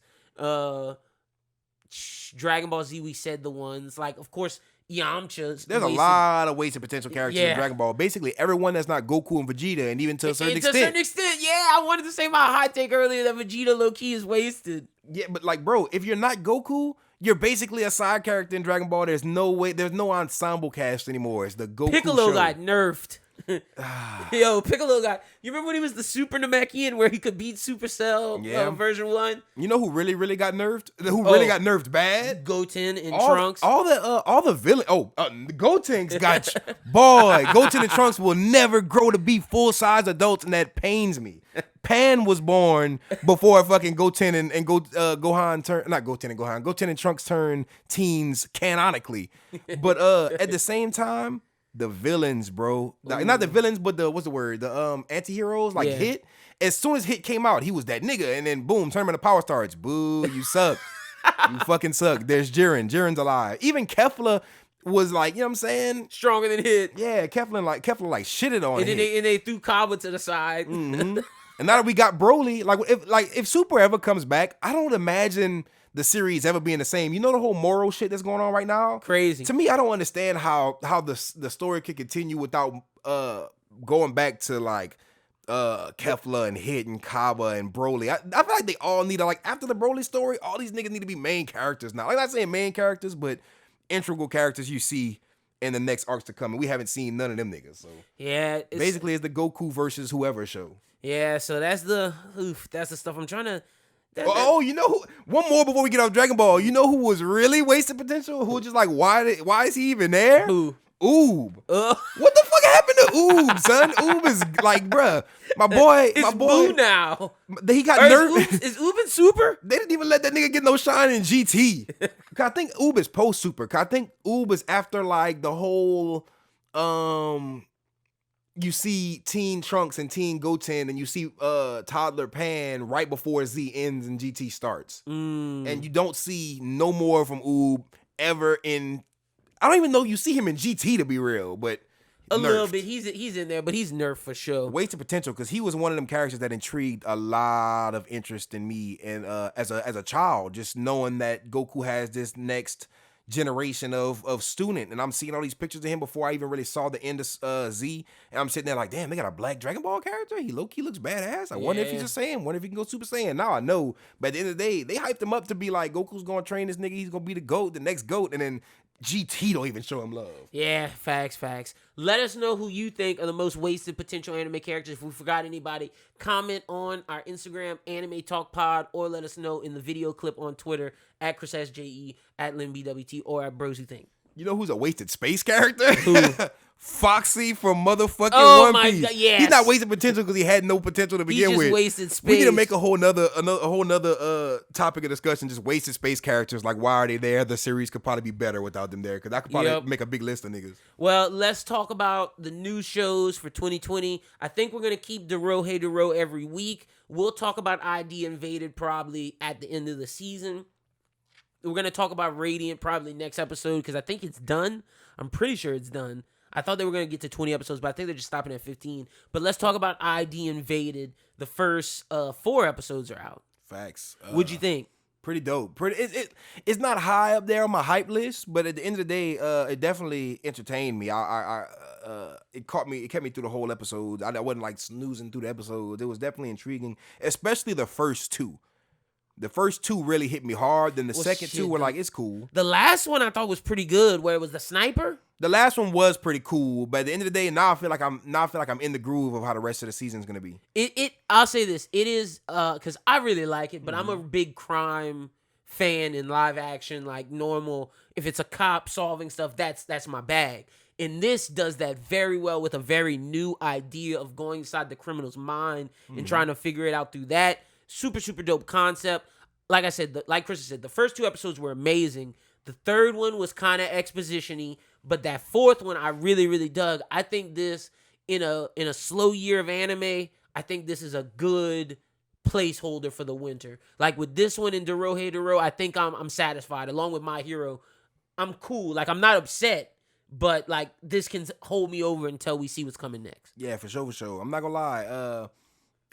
Dragon Ball Z, we said the ones. Like, of course, Yamcha's. There's a lot of wasted potential characters in Dragon Ball. Basically, everyone that's not Goku and Vegeta, and even to a certain extent. To a certain extent, yeah. I wanted to say my hot take earlier that Vegeta low-key is wasted. Yeah, but like, bro, if you're not Goku, you're basically a side character in Dragon Ball. There's no ensemble cast anymore. It's the Goku Piccolo show. got nerfed. Yo, Piccolo got. You remember when he was the Super Namekian where he could beat Supercell version 1? You know who really got nerfed? Who really got nerfed bad? Goten and Trunks. All the villains. Gotenks got boy. Goten and Trunks will never grow to be full size adults, and that pains me. Pan was born before fucking Goten and Gohan turned, not Goten and Gohan. Goten and Trunks turned teens canonically, but at the same time. The villains, bro. Not the villains, but what's the word? The anti-heroes, like Hit. As soon as Hit came out, he was that nigga, and then boom, turn him into Power Stars. Boo, you suck. You fucking suck. There's Jiren. Jiren's alive. Even Kefla was like, you know what I'm saying? Stronger than Hit. Yeah, Kefla shitted on Hit. And they threw Kaba to the side. Mm-hmm. And now that we got Broly, if Super ever comes back, I don't imagine the series ever being the same. You know the whole moral shit that's going on right now? Crazy. To me, I don't understand how the story could continue without going back to like Kefla and Hit and Kaba and Broly. I feel like they all need to, like, after the Broly story, all these niggas need to be main characters now. Like, not saying main characters, but integral characters you see in the next arcs to come. And we haven't seen none of them niggas. So yeah, basically it's the Goku versus whoever show. Yeah, so that's the stuff I'm trying to. You know who? One more before we get off Dragon Ball. You know who was really wasted potential? Who was just like, why is he even there? Who? Oob. What the fuck happened to Oob, son? Oob is like, bruh, my boy. Boo now. He got nervous. Is Oob in Super? They didn't even let that nigga get no shine in GT. I think Oob is post Super. I think Oob is after like the whole, you see Teen Trunks and Teen Goten, and you see Toddler Pan right before Z ends and GT starts. And you don't see no more from Oob ever in... I don't even know you see him in GT, to be real, but a nerfed. little bit. He's in there, but he's nerfed for sure. Wasted potential, because he was one of them characters that intrigued a lot of interest in me, and as a child, just knowing that Goku has this next generation of student, and I'm seeing all these pictures of him before I even really saw the end of Z, and I'm sitting there like, damn, they got a black Dragon Ball character. He low-key looks badass. I wonder if he's a Saiyan. Wonder if he can go Super Saiyan. Now I know, but at the end of the day, they hyped him up to be like, Goku's gonna train this nigga. He's gonna be the GOAT, the next GOAT, and then GT don't even show him love. Yeah, facts. Let us know who you think are the most wasted potential anime characters. If we forgot anybody, comment on our Instagram, Anime Talk Pod, or let us know in the video clip on Twitter at Chrissa SJE, at LynBWT, or at BrosWhoThink. You know who's a wasted space character? Who? Foxy from motherfucking Oh One Piece. my God, yes. He's not wasted potential because he had no potential to begin He's with. just wasted space. We need to make a whole nother topic of discussion. Just wasted space characters. Like, why are they there? The series could probably be better without them there. Because I could probably make a big list of niggas. Well, let's talk about the new shows for 2020. I think we're gonna keep Dorohedoro every week. We'll talk about ID Invaded probably at the end of the season. We're gonna talk about Radiant probably next episode because I think it's done. I'm pretty sure it's done. I thought they were going to get to 20 episodes, but I think they're just stopping at 15. But let's talk about ID Invaded. The first 4 episodes are out. Facts. What'd you think? Pretty dope. It's not high up there on my hype list, but at the end of the day, it definitely entertained me. It kept me through the whole episode. I wasn't like snoozing through the episode. It was definitely intriguing, especially the first 2. The first 2 really hit me hard. Then the second 2 were like, it's cool. The last one I thought was pretty good, where it was the sniper. The last one was pretty cool, but at the end of the day, now I feel like I'm in the groove of how the rest of the season is gonna be. I'll say this. It is because I really like it, but I'm a big crime fan in live action, like normal. If it's a cop solving stuff, that's my bag. And this does that very well with a very new idea of going inside the criminal's mind and trying to figure it out through that. Super, super dope concept. Like I said, like Chrissa said, the first 2 episodes were amazing. The third one was kind of exposition-y, but that 4th one I really, really dug. I think this, in a slow year of anime, I think this is a good placeholder for the winter. Like with this one in Dorohedoro, I think I'm satisfied. Along with My Hero, I'm cool. Like I'm not upset, but like this can hold me over until we see what's coming next. Yeah, for sure. I'm not gonna lie.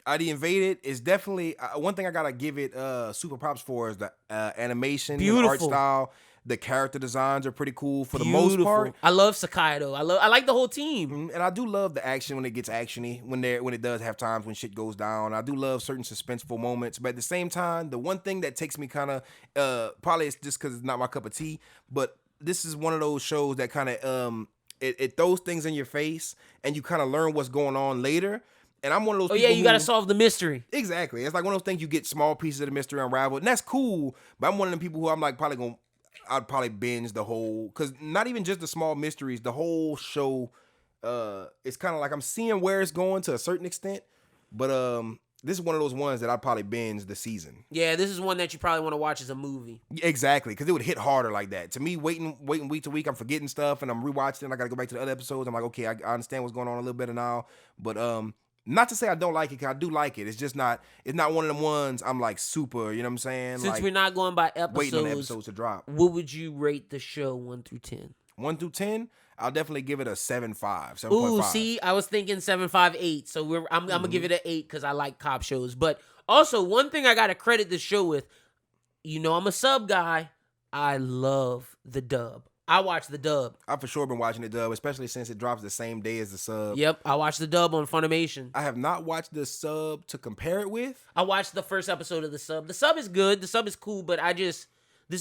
ID Invaded is definitely one thing I gotta give it super props for is the animation, the art style. The character designs are pretty cool for the most part. I love Sakai though. I like the whole team, and I do love the action when it gets actiony. When it does have times when shit goes down. I do love certain suspenseful moments, but at the same time, the one thing that takes me kind of probably it's just because it's not my cup of tea, but this is one of those shows that kind of it throws things in your face, and you kind of learn what's going on later. And I'm one of those people you got to solve the mystery. Exactly. It's like one of those things you get small pieces of the mystery unraveled, and that's cool. But I'm one of them people who I'm like I'd probably binge the whole, because not even just the small mysteries, the whole show. It's kind of like I'm seeing where it's going to a certain extent, but this is one of those ones that I'd probably binge the season. Yeah, this is one that you probably want to watch as a movie. Exactly, because it would hit harder like that. To me, waiting week to week, I'm forgetting stuff, and I'm rewatching it, and I got to go back to the other episodes. I'm like, okay, I understand what's going on a little better now, but not to say I don't like it, because I do like it. It's just not one of them ones I'm like super, you know what I'm saying? Since like, we're not going by episodes, waiting on the episodes to drop. What would you rate the show 1 through 10? 1 through 10, I'll definitely give it a 7.5, 7.5. Ooh, see, I was thinking 7.5, 8. So I'm gonna give it an 8 because I like cop shows. But also, one thing I gotta credit this show with, I'm a sub guy. I love the dub. I watch the dub. I've for sure been watching the dub, especially since it drops the same day as the sub. Yep, I watched the dub on Funimation. I have not watched the sub to compare it with. I watched the first episode of the sub. The sub is good. The sub is cool, but this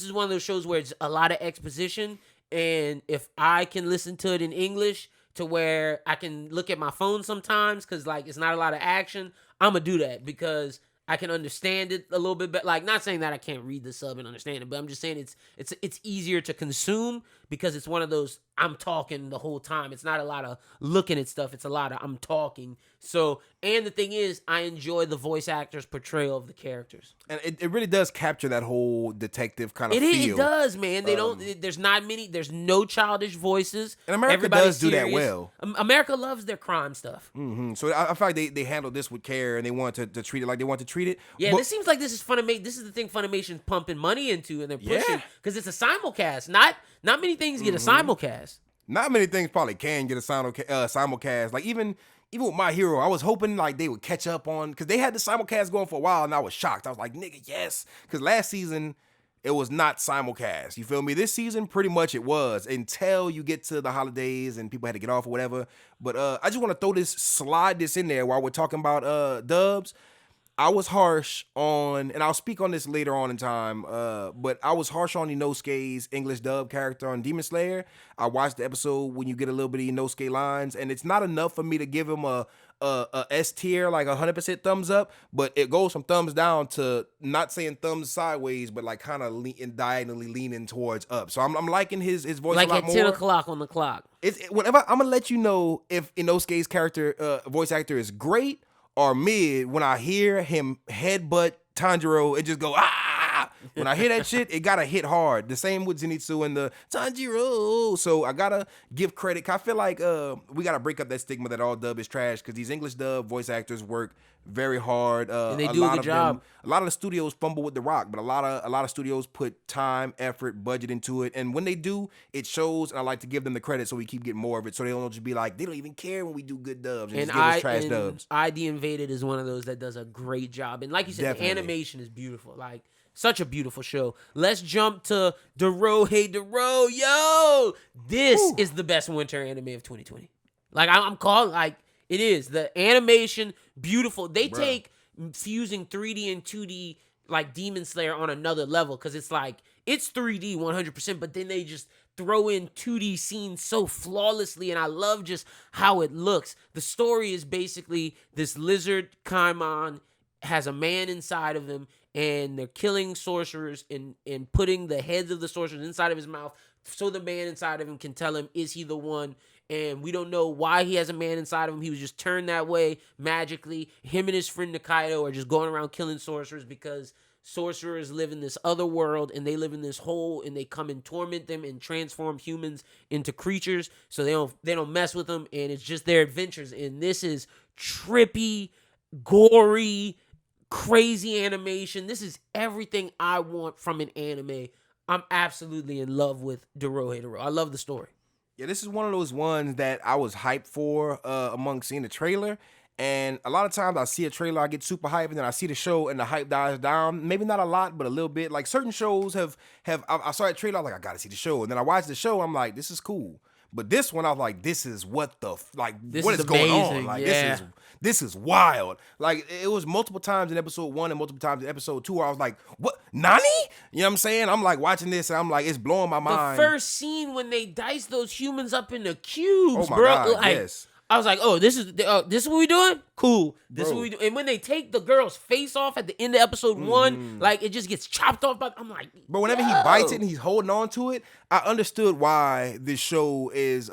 is one of those shows where it's a lot of exposition, and if I can listen to it in English to where I can look at my phone sometimes because like it's not a lot of action, I'm gonna do that because I can understand it a little bit better. Like, not saying that I can't read the sub and understand it, but I'm just saying it's easier to consume because it's one of those I'm talking the whole time. It's not a lot of looking at stuff. It's a lot of I'm talking. So, and the thing is, I enjoy the voice actor's portrayal of the characters. And it really does capture that whole detective kind of feel. It does, man. They don't. There's not many. There's no childish voices. And America Everybody's does do that serious. well. America loves their crime stuff. So I feel like they handled this with care, and they wanted to treat it like they want to treat it. Yeah, but, this seems like this is Funimation. This is the thing Funimation's pumping money into, and they're pushing Yeah. because it's a simulcast. Not many things get a simulcast. Not many things probably can get a simulcast. Like even with My Hero, I was hoping like they would catch up on, because they had the simulcast going for a while, and I was shocked. I was like, nigga, yes, because last season it was not simulcast. You feel me? This season, pretty much it was, until you get to the holidays and people had to get off or whatever. But I just want to slide this in there while we're talking about dubs. I was harsh on, and I'll speak on this later on in time, but I was harsh on Inosuke's English dub character on Demon Slayer. I watched the episode when you get a little bit of Inosuke lines, and it's not enough for me to give him a S tier, like 100% thumbs up, but it goes from thumbs down to not saying thumbs sideways, but like kind of diagonally leaning towards up. So I'm liking his voice Like a lot at more. 10 o'clock on the clock. Whenever I'm gonna let you know if Inosuke's character voice actor is great or mid when I hear him headbutt Tanjiro and just go, ah! When I hear that shit, it gotta hit hard. The same with Zenitsu and the Tanjiro. So I gotta give credit. 'Cause I feel like we gotta break up that stigma that all dub is trash, because these English dub voice actors work very hard. And they do a good job. A lot of the studios fumble with The Rock, but a lot of studios put time, effort, budget into it. And when they do, it shows, and I like to give them the credit so we keep getting more of it, so they don't just be like, they don't even care when we do good dubs and just give us trash dubs. ID Invaded is one of those that does a great job. And like you said, Definitely. the animation is beautiful. Like, such a beautiful show. Let's jump to Dorohedoro. Yo! This is the best winter anime of 2020. Like, I'm calling, like, it is. The animation, beautiful. They take fusing 3D and 2D, like Demon Slayer, on another level, because it's like, it's 3D 100%, but then they just throw in 2D scenes so flawlessly, and I love just how it looks. The story is basically this lizard Kaimon has a man inside of him, and they're killing sorcerers and putting the heads of the sorcerers inside of his mouth so the man inside of him can tell him, is he the one? And we don't know why he has a man inside of him. He was just turned that way magically. Him and his friend Nikaido are just going around killing sorcerers because sorcerers live in this other world, and they live in this hole, and they come and torment them and transform humans into creatures, so they don't mess with them, and it's just their adventures. And this is trippy, gory, crazy animation. This is everything I want from an anime. I'm absolutely in love with Dorohedoro. I love the story. Yeah, this is one of those ones that I was hyped for among seeing the trailer. And a lot of times I see a trailer, I get super hyped, and then I see the show and the hype dies down. Maybe not a lot, but a little bit. Like certain shows have I saw that trailer, I was like, I gotta see the show. And then I watched the show, I'm like, this is cool. But this one, I was like, this is what is going on? Like, yeah. this is wild. Like, it was multiple times in episode 1 and multiple times in episode 2 where I was like, what? Nani? You know what I'm saying? I'm like watching this, and I'm like, it's blowing my mind. The first scene when they dice those humans up into cubes, oh my bro. God, Like, yes. I was like, oh, this is what we doing? Cool. This is what we do. And when they take the girl's face off at the end of episode 1, like, it just gets chopped off. I'm like, but whenever he bites it and he's holding on to it, I understood why this show is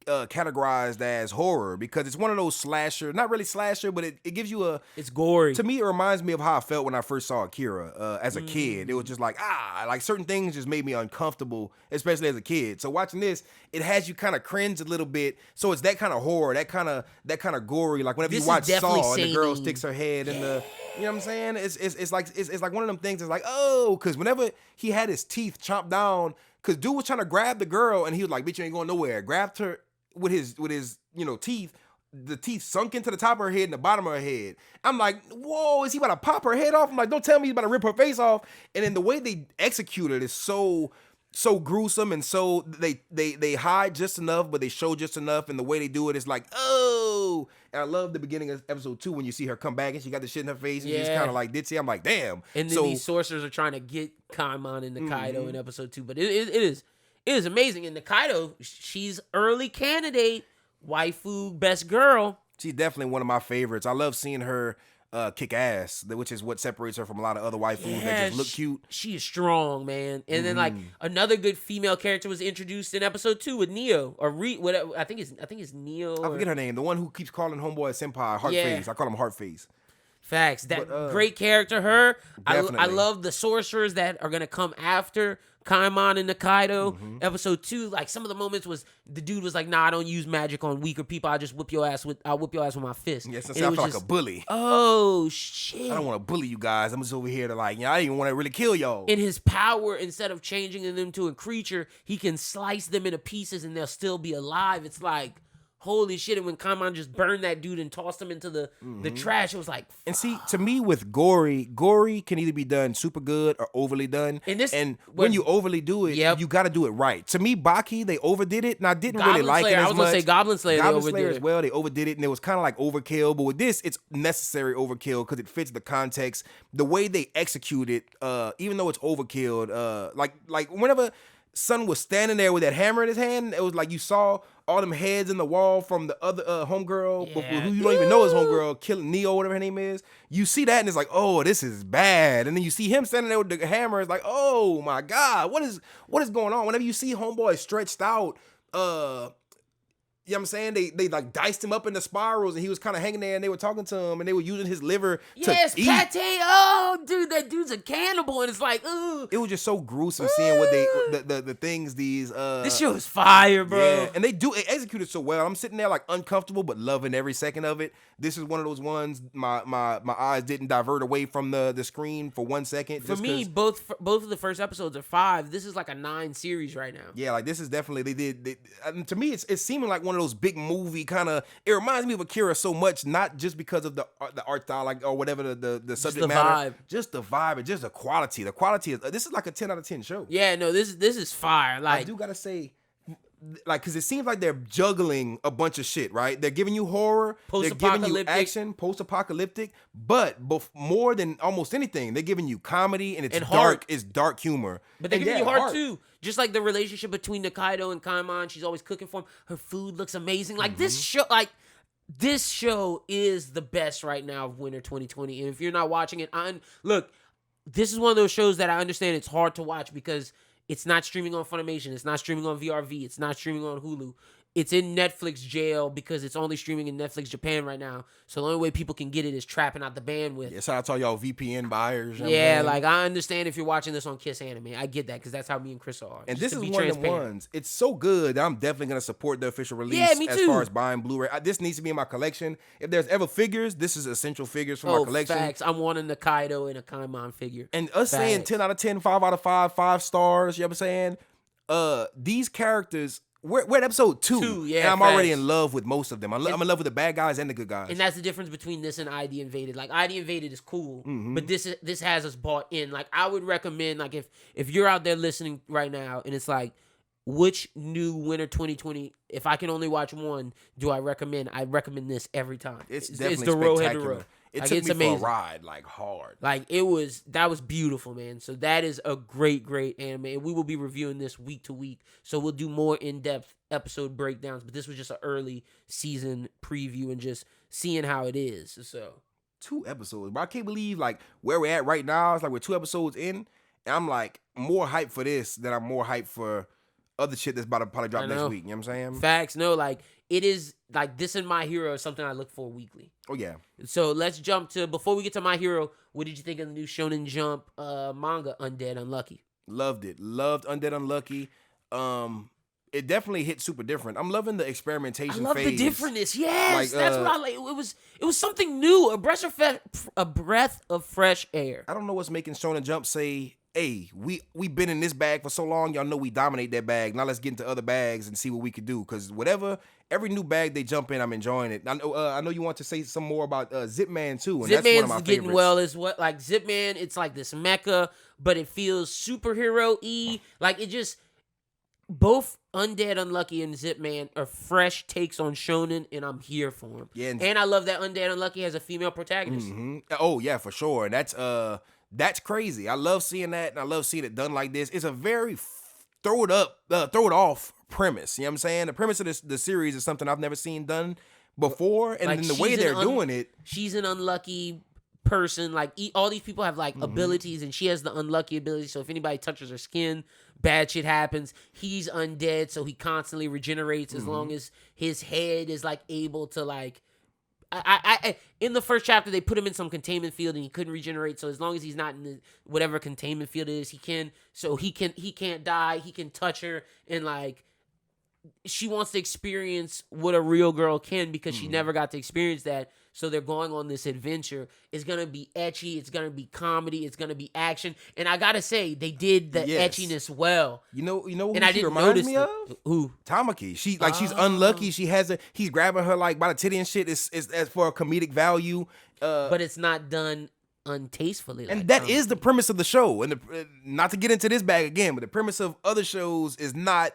categorized as horror, because it's one of those slasher, not really slasher, but it gives you it's gory. To me, it reminds me of how I felt when I first saw Akira as a kid. It was just like, like certain things just made me uncomfortable, especially as a kid. So watching this, it has you kind of cringe a little bit. So it's that kind of horror, that kind of gory. Like whenever This you watch is definitely Saw and the girl seinen. sticks her head in the, you know what I'm saying? It's like one of them things. It's like, oh, because whenever he had his teeth chopped down, because dude was trying to grab the girl, and he was like, bitch, you ain't going nowhere. Grabbed her with his teeth. The teeth sunk into the top of her head and the bottom of her head. I'm like, whoa, is he about to pop her head off? I'm like, don't tell me he's about to rip her face off. And then the way they execute it is so gruesome, and so they hide just enough, but they show just enough. And the way they do it is like, oh. And I love the beginning of episode 2 when you see her come back and she got the shit in her face, and she's kind of like ditzy. I'm like, damn. And then these sorcerers are trying to get Kaimon and Nikaido in episode 2. But it is amazing. And Nikaido, she's early candidate, waifu, best girl. She's definitely one of my favorites. I love seeing her kick ass, which is what separates her from a lot of other waifus that just look cute. She is strong, man. And then like another good female character was introduced in episode 2 with Neo or whatever. I think it's Neo. I forget her name. The one who keeps calling homeboy senpai Heartface. I call him Heartface. Facts. That great character. Her. I Definitely. love the sorcerers that are gonna come after Kaimon and Nikaido. Episode 2, like some of the moments was the dude was like, "Nah, I don't use magic on weaker people. I'll whip your ass with my fist." Yes, I feel like a bully. Oh shit! I don't want to bully you guys. I'm just over here to like, I didn't even want to really kill y'all. In his power, instead of changing them to a creature, he can slice them into pieces and they'll still be alive. It's like, holy shit. And when Kaimon just burned that dude and tossed him into the trash, it was like, fuck. And see, to me with gory can either be done super good or overly done. And when you overly do it, you got to do it right. To me, Baki, they overdid it, and I didn't really like it as much. I was going to say Goblin Slayer, Goblin Slayer as well, they overdid it, and it was kind of like overkill. But with this, it's necessary overkill because it fits the context. The way they execute it, even though it's overkill, like whenever Son was standing there with that hammer in his hand, it was like you saw all them heads in the wall from the other homegirl, who you don't even know is homegirl, killing Neo, whatever her name is. You see that and it's like, oh, this is bad. And then you see him standing there with the hammer. It's like, oh my God, what is going on? Whenever you see homeboy stretched out, you know what I'm saying? They like diced him up into spirals and he was kind of hanging there and they were talking to him and they were using his liver to eat. Pate. Oh, dude, that dude's a cannibal. And it's like, ooh. It was just so gruesome seeing what the things these this shit was fire, bro. Yeah, and they execute it so well. I'm sitting there like uncomfortable but loving every second of it. This is one of those ones my eyes didn't divert away from the screen for 1 second. For me, both of the first episodes are 5. This is like a 9 series right now. Yeah, like this is definitely to me it's seeming like one of those big movie kind of. It reminds me of Akira so much, not just because of the art style, like or whatever the subject matter, just the vibe and just the quality. The quality is this is like a 10 out of 10 show. Yeah, no, this is fire. Like I do gotta say, like, because it seems like they're juggling a bunch of shit, right? They're giving you horror, they're giving you action, post-apocalyptic, but more than almost anything, they're giving you comedy and it's dark. It's dark humor, but they're giving you heart too. Just like the relationship between Nikaido and Kaimon, she's always cooking for him. Her food looks amazing. Like this show is the best right now of winter 2020. And if you're not watching it, look, this is one of those shows that I understand it's hard to watch because it's not streaming on Funimation. It's not streaming on VRV. It's not streaming on Hulu. It's in Netflix jail because it's only streaming in Netflix Japan right now. So the only way people can get it is trapping out the bandwidth. Yeah, shout out to all y'all VPN buyers. Yeah, like I understand if you're watching this on Kiss Anime. I get that because that's how me and Chrissa are. And this is one of the ones. It's so good that I'm definitely going to support the official release as far as buying Blu-ray. This needs to be in my collection. If there's ever figures, this is essential figures for my collection. Facts. I'm wanting a Kaido and a Kaimon figure. And us saying 10 out of 10, 5 out of 5, 5 stars, you know what I'm saying? These characters... We're at episode 2, and I'm already in love with most of them. I'm in love with the bad guys and the good guys. And that's the difference between this and ID Invaded. Like, ID Invaded is cool, but this has us bought in. Like, I would recommend, like, if you're out there listening right now, and it's like, which new winter 2020, if I can only watch one, do I recommend? I recommend this every time. It's definitely spectacular. It took me amazing. for a ride, like hard. Like that was beautiful, man. So that is a great anime. And we will be reviewing this week to week. So we'll do more in-depth episode breakdowns. But this was just an early season preview and just seeing how it is. So 2 episodes. But I can't believe like where we're at right now. It's like we're 2 episodes in. And I'm like more hyped for this than I'm more hyped for other shit that's about to probably drop next week. You know what I'm saying? Facts. No, like it is like this and My Hero is something I look for weekly. Oh yeah. So let's jump to, before we get to My Hero, what did you think of the new Shonen Jump manga, Undead Unlucky? Loved it. Loved Undead Unlucky. It definitely hit super different. I'm loving the experimentation phase. I love the differentness. Yes, like, that's what I like. It was something new, a breath of fresh air. I don't know what's making Shonen Jump say, hey, we been in this bag for so long, y'all know we dominate that bag. Now let's get into other bags and see what we could do. Because every new bag they jump in, I'm enjoying it. I know you want to say some more about Zip Man too, and that's one of my favorites. Getting well is what, like Zip Man, it's like this mecha, but it feels superhero-y. Like it just, both Undead Unlucky and Zip Man are fresh takes on shonen, and I'm here for them. Yeah, and I love that Undead Unlucky has a female protagonist. Mm-hmm. Oh yeah, for sure. And that's crazy. I love seeing that, and I love seeing it done like this. It's a very throw it off premise. You know what I'm saying? The premise of the series is something I've never seen done before, and like then the way they're doing it. She's an unlucky person. Like all these people have like abilities, and she has the unlucky ability. So if anybody touches her skin, bad shit happens. He's undead, so he constantly regenerates as long as his head is like able to like. I in the first chapter they put him in some containment field and he couldn't regenerate. So as long as he's not in the, whatever containment field it is, he can. So he can't die. He can touch her, and like she wants to experience what a real girl can because she never got to experience that. So they're going on this adventure. It's gonna be ecchi. It's gonna be comedy. It's gonna be action. And I gotta say, they did the etchiness well. You know who and I she didn't reminds notice me of? Who? Tamaki. She's unlucky. She has he's grabbing her like by the titty and shit. It's as for a comedic value. But it's not done untastefully. And like that Tamaki. is the premise of the show. And not to get into this bag again, but the premise of other shows is not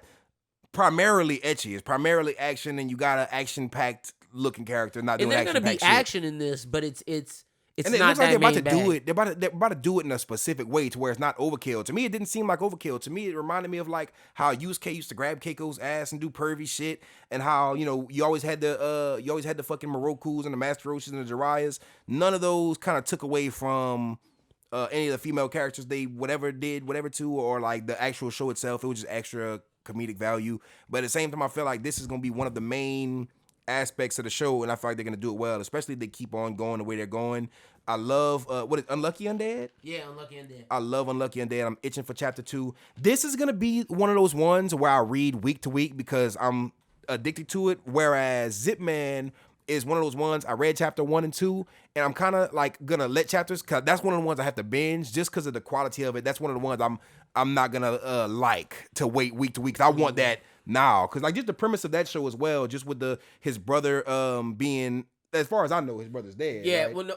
primarily ecchi. It's primarily action, and you got an action-packed looking character not doing action-packed shit. And there's gonna be action in this, but it's and it not looks like that they're about to main do bag. it. They're about to do it in a specific way to where it's not overkill. To me, it didn't seem like overkill. To me, it reminded me of like how Yusuke used to grab Keiko's ass and do pervy shit, and how you always had the fucking Morokus and the Master Roshis and the Jiraiya's. None of those kind of took away from any of the female characters they whatever to, or like the actual show itself. It was just extra comedic value. But at the same time, I feel like this is gonna be one of the main aspects of the show, and I feel like they're gonna do it well, especially if they keep on going the way they're going. I love what is Unlucky Undead? Yeah, Unlucky Undead. I love Unlucky Undead. I'm itching for chapter 2. This is gonna be one of those ones where I read week to week because I'm addicted to it. Whereas Zip Man is one of those ones I read chapter 1 and 2, and I'm kind of like gonna let chapters, cause that's one of the ones I have to binge just because of the quality of it. That's one of the ones I'm not gonna like to wait week to week. I want that now, cause like just the premise of that show as well, just with his brother being, as far as I know, his brother's dead. Yeah, right? well, no,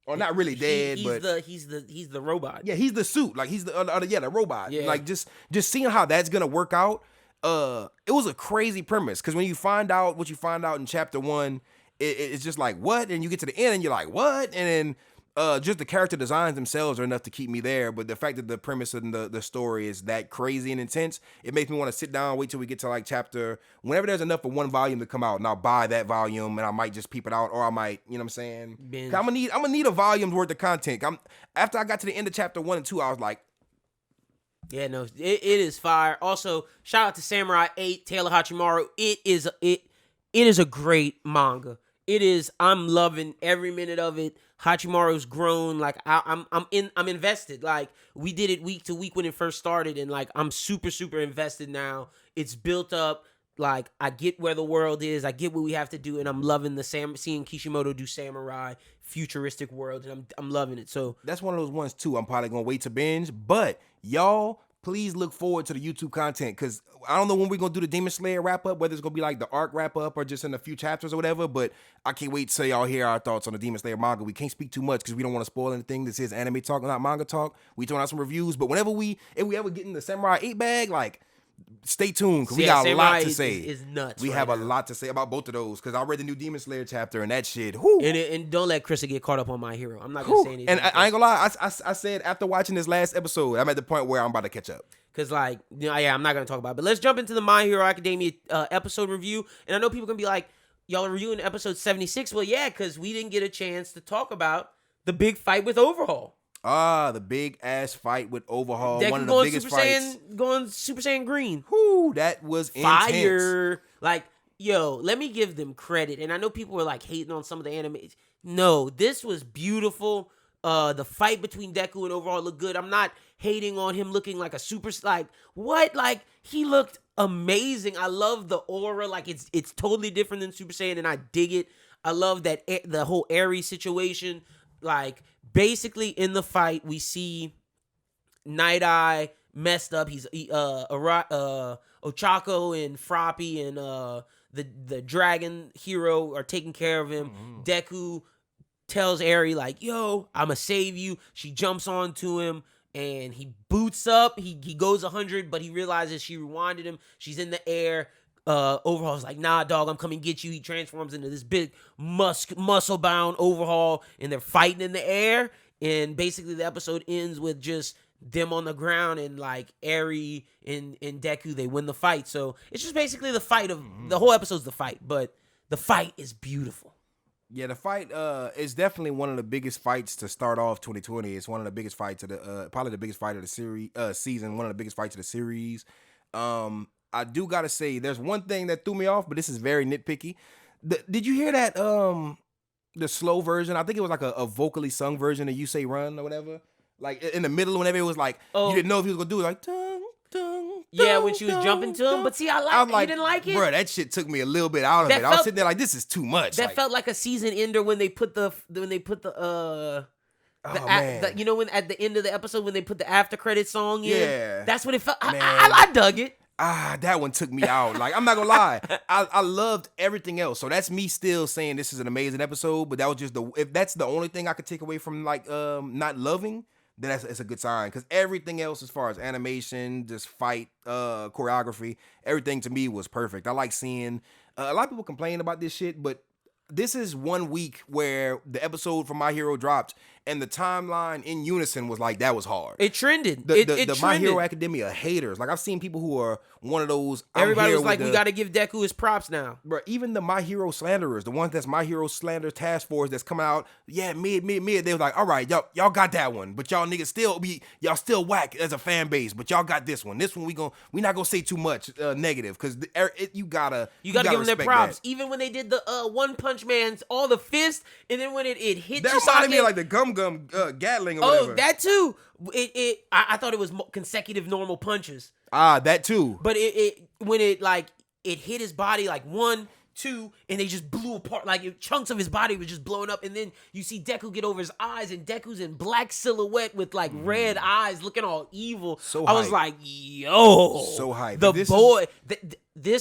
or not really dead, but he's the robot. yeah, he's the suit, like he's the the robot. Yeah. Like just seeing how that's gonna work out. It was a crazy premise because when you find out what you find out in chapter 1, it's just like what, and you get to the end and you're like what, and then just the character designs themselves are enough to keep me there. But the fact that the premise of the story is that crazy and intense, it makes me want to sit down, wait till we get to like chapter, whenever there's enough for one volume to come out, and I'll buy that volume and I might just peep it out, or I might, you know what I'm saying? Binge. I'm gonna need a volume's worth of content. After I got to the end of chapter 1 and 2, I was like, yeah, no, it is fire. Also, shout out to Samurai 8, Taylor Hachimaru. It is a great manga. It is. I'm loving every minute of it. Hachimaru's grown. Like I'm invested. Like we did it week to week when it first started, and like I'm super invested now. It's built up. Like I get where the world is. I get what we have to do, and I'm loving seeing Kishimoto do samurai futuristic world, and I'm loving it. So that's one of those ones too. I'm probably gonna wait to binge, but y'all please look forward to the YouTube content, because I don't know when we're gonna do the Demon Slayer wrap up, whether it's gonna be like the arc wrap up or just in a few chapters or whatever. But I can't wait to y'all hear our thoughts on the Demon Slayer manga. We can't speak too much because we don't want to spoil anything. This is anime talk, not manga talk. We throwing out some reviews, but if we ever get in the Samurai 8 bag, like, stay tuned because we got a lot to say. Is nuts. We have a lot to say about both of those because I read the new Demon Slayer chapter and that shit. Whoo. And don't let Chrissa get caught up on My Hero. I'm not gonna say anything. And I ain't gonna lie, I said after watching this last episode, I'm at the point where I'm about to catch up. Cause like, I'm not gonna talk about it. But let's jump into the My Hero Academia episode review. And I know people gonna be like, y'all are reviewing episode 76. Well, yeah, because we didn't get a chance to talk about the big fight with Overhaul. The big ass fight with Overhaul. Deku one of the biggest fights. Going Super Saiyan Green. Whoo, that was fire. Intense. Like, yo, let me give them credit. And I know people were like hating on some of the anime. No, this was beautiful. The fight between Deku and Overhaul looked good. I'm not hating on him looking like a super, like, what? Like, he looked amazing. I love the aura. Like, it's totally different than Super Saiyan, and I dig it. I love that the whole Aries situation. Like, basically in the fight, we see Night Eye messed up. Ochako and Froppy and the dragon hero are taking care of him. Mm-hmm. Deku tells Eri, like, yo, I'ma save you. She jumps onto him and he boots up. He goes 100, but he realizes she rewinded him. She's in the air. Overhaul's like, nah, dog, I'm coming to get you. He transforms into this big muscle-bound Overhaul, and they're fighting in the air. And basically the episode ends with just them on the ground, and like Eri and Deku, they win the fight. So it's just basically the fight of the whole episode's the fight, but the fight is beautiful. Yeah, the fight is definitely one of the biggest fights to start off 2020. It's one of the biggest fights of the probably the biggest fight of the series season. One of the biggest fights of the series. I do gotta say, there's one thing that threw me off, but this is very nitpicky. Did you hear that? The slow version. I think it was like a vocally sung version of "You Say Run" or whatever. Like in the middle, whenever it was like you didn't know if he was gonna do it, like tung tung. Yeah, when she was jumping to him. But see, I was like, you didn't like it, bro. That shit took me a little bit out of it. I was sitting there like, this is too much. That felt like a season ender when they put the you know, when at the end of the episode when they put the after credit song in. Yeah, that's what it felt. I dug it. That one took me out. Like, I'm not gonna lie, I loved everything else. So that's me still saying this is an amazing episode. But that was just if that's the only thing I could take away from like not loving, then it's a good sign. Because everything else, as far as animation, just fight, choreography, everything to me was perfect. I like seeing a lot of people complain about this shit, but this is 1 week where the episode from My Hero dropped, and the timeline in unison was like, that was hard. It trended. The trended. My Hero Academia haters. Like, I've seen people who are one of those. Everybody was like, we got to give Deku his props now. Bro, even the My Hero slanderers, the ones that's My Hero slander task force that's coming out, mid. They was like, all right, y'all got that one, but y'all niggas still whack as a fan base, but y'all got this one. This one we not gonna say too much negative, because you gotta give them their props. That. Even when they did the One Punch Man's all the fist, and then when it hit that reminded me of like the gum Gatling or whatever. Oh, that too. I thought it was consecutive normal punches. That too. But when it hit his body like 1, 2, and they just blew apart. Like chunks of his body was just blowing up, and then you see Deku get over his eyes, and Deku's in black silhouette with like red eyes, looking all evil. So I was like, yo, so hype. This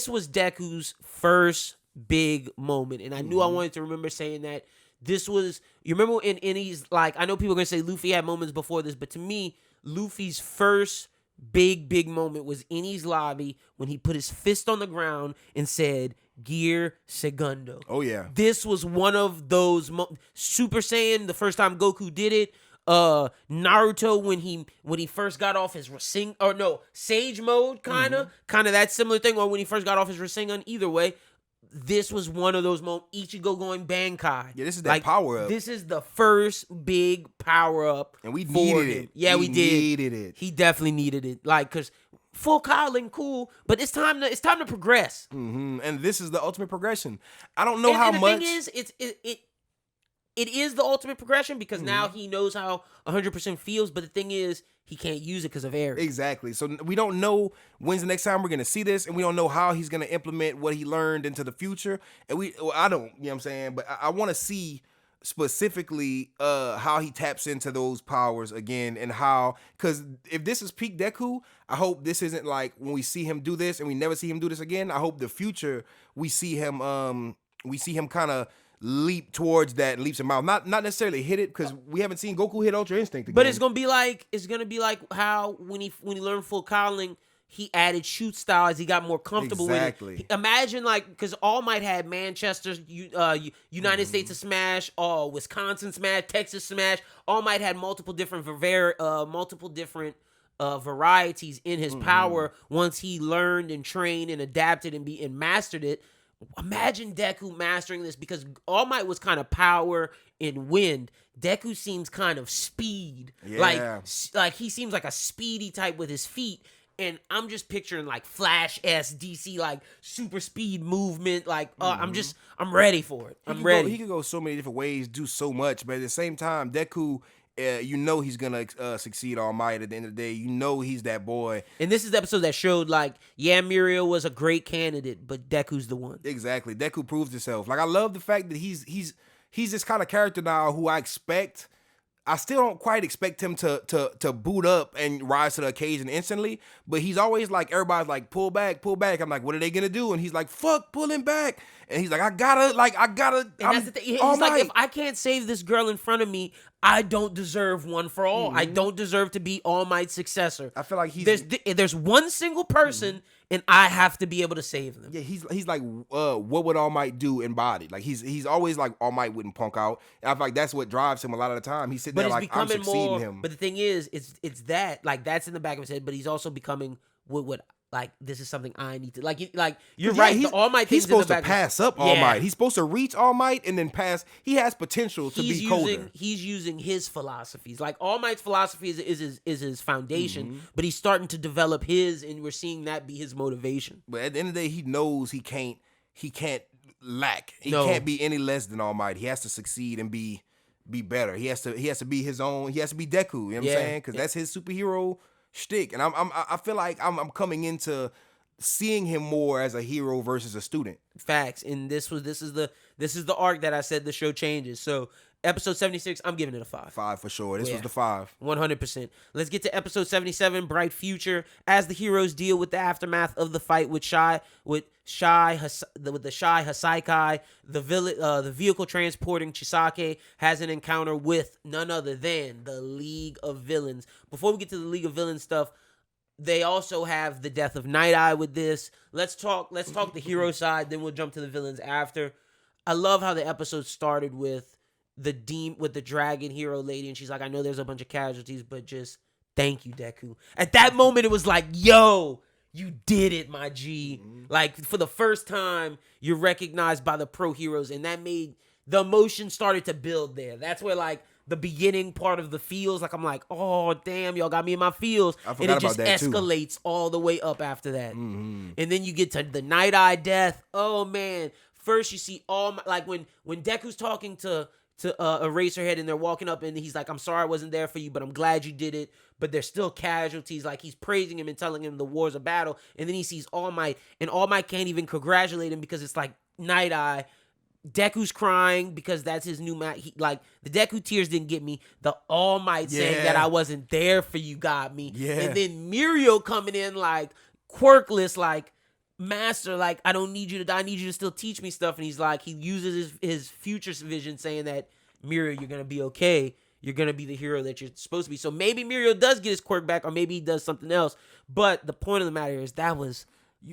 was Deku's first big moment, and I knew I wanted to remember saying that. This was, you remember in Eni's, like, I know people are going to say Luffy had moments before this, but to me, Luffy's first big moment was Eni's lobby when he put his fist on the ground and said, Gear Segundo. Oh, yeah. This was one of those, Super Saiyan, the first time Goku did it. Naruto when he first got off his Sage mode, kind of that similar thing, or when he first got off his Rasengan, either way. This was one of those moments. Ichigo going Bankai. Yeah, this is that power up. This is the first big power up, and we needed it. Yeah, we did. Needed it. He definitely needed it. Like, cause full Kowling, cool, but it's time to progress. Mm-hmm. And this is the ultimate progression. I don't know how much. The thing is, it is the ultimate progression because now he knows how 100% feels. But the thing is, he can't use it because of Aries. Exactly. So we don't know when's the next time we're going to see this, and we don't know how he's going to implement what he learned into the future. And I don't, you know what I'm saying? But I want to see specifically how he taps into those powers again, and how, because if this is peak Deku, I hope this isn't like when we see him do this and we never see him do this again. I hope the future we see him kind of leap towards that leaps and bounds. Not necessarily hit it, because we haven't seen Goku hit Ultra Instinct again. But it's gonna be like how when he learned full Kowling, he added shoot style as he got more comfortable with it. Imagine because All Might had Manchester, United States of Smash, Wisconsin Smash, Texas Smash. All Might had multiple different varieties in his power once he learned and trained and adapted and mastered it. Imagine Deku mastering this, because All Might was kind of power and wind. Deku seems kind of speed. Yeah. Like he seems like a speedy type with his feet. And I'm just picturing like Flash-esque DC, like super speed movement. Like I'm ready for it. I'm ready. He could go so many different ways, do so much, but at the same time, Deku, he's gonna succeed All Might at the end of the day. He's that boy. And this is the episode that showed Muriel was a great candidate, but Deku's the one. Exactly. Deku proves himself. Like, I love the fact that he's this kind of character now who I still don't quite expect him to boot up and rise to the occasion instantly, but he's always like, everybody's like, pull back. I'm like, what are they gonna do? And he's like, fuck, pull him back. And he's like, I gotta. And that's the thing. He's like, if I can't save this girl in front of me, I don't deserve one for all. I don't deserve to be All Might's successor. I feel like there's one single person, and I have to be able to save them. Yeah, he's like, what would All Might do embodied? Like, he's always like, All Might wouldn't punk out. And I feel like that's what drives him a lot of the time. He's sitting there like, I'm succeeding him. But the thing is, it's that, like, that's in the back of his head, but he's also becoming what like this is something I need to like you're Yeah, right. The All Might he's thing's in the supposed to back. pass up All Might. He's supposed to reach All Might and then pass. He has potential to be colder. He's using his philosophies. Like All Might's philosophy is his foundation, but he's starting to develop his, and we're seeing that be his motivation. But at the end of the day, he knows he can't lack. He can't be any less than All Might. He has to succeed and be better. He has to be his own. He has to be Deku. You know what I'm saying? Because that's his superhero shtick. And I feel like I'm coming into seeing him more as a hero versus a student. Facts. And this is the arc that I said the show changes. So episode 76, I'm giving it a 5. 5 for sure. This was the 5. 100%. Let's get to episode 77, Bright Future. As the heroes deal with the aftermath of the fight with the Shy Hasaikai, the vehicle transporting Chisake has an encounter with none other than the League of Villains. Before we get to the League of Villains stuff, they also have the death of Night Eye with this. Let's talk the hero side, then we'll jump to the villains after. I love how the episode started with the dragon hero lady, and she's like, I know there's a bunch of casualties, but just thank you, Deku. At that moment, it was like, yo, you did it, my G. Like, for the first time, you're recognized by the pro heroes, and that made the emotion started to build there. That's where, like, the beginning part of the feels, like, I'm like, oh, damn, y'all got me in my feels. I and forgot it just about that escalates all the way up after that. And then you get to the Night Eye death. Oh, man. First, you see like, when Deku's talking to Eraserhead and they're walking up and he's like, I'm sorry I wasn't there for you, but I'm glad you did it. But there's still casualties. Like, he's praising him and telling him the war's a battle. And then he sees All Might, and All Might can't even congratulate him because it's like Night Eye. Deku's crying because that's his new match. Like, the Deku tears didn't get me. The All Might saying that I wasn't there for you got me. Yeah. And then Muriel coming in like quirkless, like, master, like, I don't need you to die. I need you to still teach me stuff. And he's like, he uses his future vision saying that, Muriel, you're going to be okay. You're going to be the hero that you're supposed to be. So maybe Muriel does get his quirk back, or maybe he does something else. But the point of the matter is that was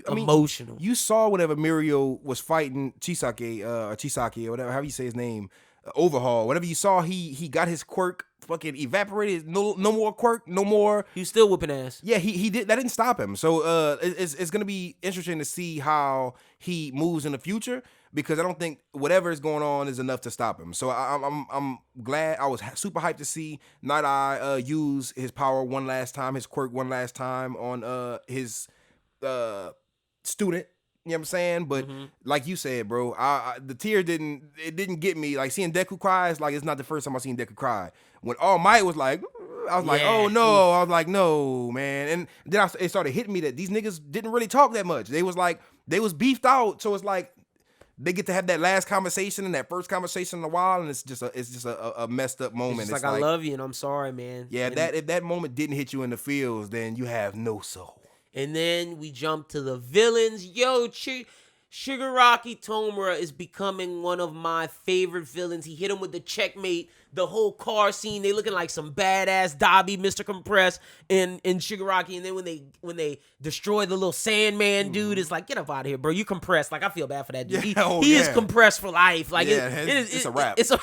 emotional. You saw whenever Muriel was fighting Chisake, or whatever, however you say his name, Overhaul. Whatever you saw, he got his quirk fucking evaporated. No more quirk. No more. He's still whooping ass. Yeah, he did. That didn't stop him. So it's gonna be interesting to see how he moves in the future, because I don't think whatever is going on is enough to stop him. So I'm glad. I was super hyped to see Night Eye use his power one last time, his quirk one last time on his student. You know what I'm saying? But like you said, bro, the tear didn't get me. Like, seeing Deku cry is like, it's not the first time I seen Deku cry. When All Might was like, I was like, oh no. I was like, no, man. And then it started hitting me that these niggas didn't really talk that much. They was beefed out. So it's like, they get to have that last conversation and that first conversation in a while, and it's just a messed up moment. It's like, I love you and I'm sorry, man. Yeah, if that moment didn't hit you in the feels, then you have no soul. And then we jump to the villains. Yo, Shigaraki Tomura is becoming one of my favorite villains. He hit him with the checkmate, the whole car scene. They looking like some badass Dobby, Mr. Compress, and Shigaraki. And then when they destroy the little Sandman dude, it's like, get up out of here, bro. You compressed. Like, I feel bad for that dude. He is compressed for life. Like, it's a wrap. It's a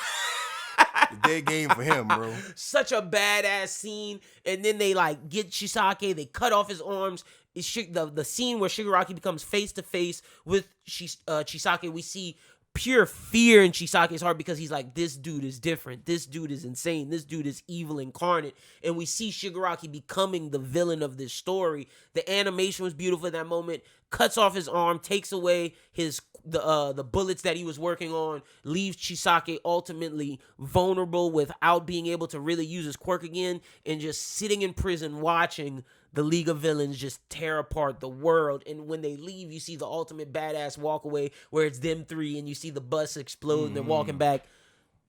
dead game for him, bro. Such a badass scene. And then they like get Chisake. They cut off his arms. The scene where Shigaraki becomes face to face with Chisake, we see pure fear in Chisake's heart, because he's like, this dude is different. This dude is insane. This dude is evil incarnate. And we see Shigaraki becoming the villain of this story. The animation was beautiful in that moment. Cuts off his arm, takes away the bullets that he was working on, leaves Chisake ultimately vulnerable without being able to really use his quirk again, and just sitting in prison watching the League of Villains just tear apart the world. And when they leave, you see the ultimate badass walk away where it's them three, and you see the bus explode and they're walking back.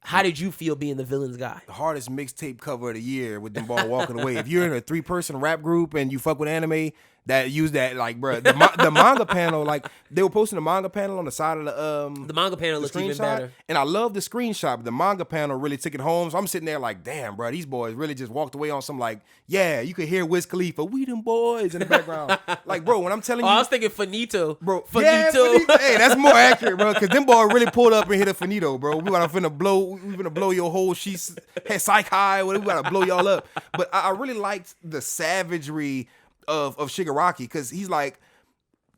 How did you feel being the villains guy? The hardest mixtape cover of the year with them ball walking away. If you're in a 3-person rap group and you fuck with anime, that use that, like, bro, the manga panel, like, they were posting the manga panel on the side of the manga panel looks even better. And I love the screenshot, but the manga panel really took it home. So I'm sitting there like, damn, bro, these boys really just walked away on some, like, yeah, you could hear Wiz Khalifa, we them boys in the background. Like, bro, when I'm telling you, I was thinking Finito. Bro, Finito. Yeah, Finito. Hey, that's more accurate, bro, because them boys really pulled up and hit a Finito, bro. We finna blow your whole she's head psych high, we gotta blow y'all up. But I really liked the savagery Shigaraki, because he's like,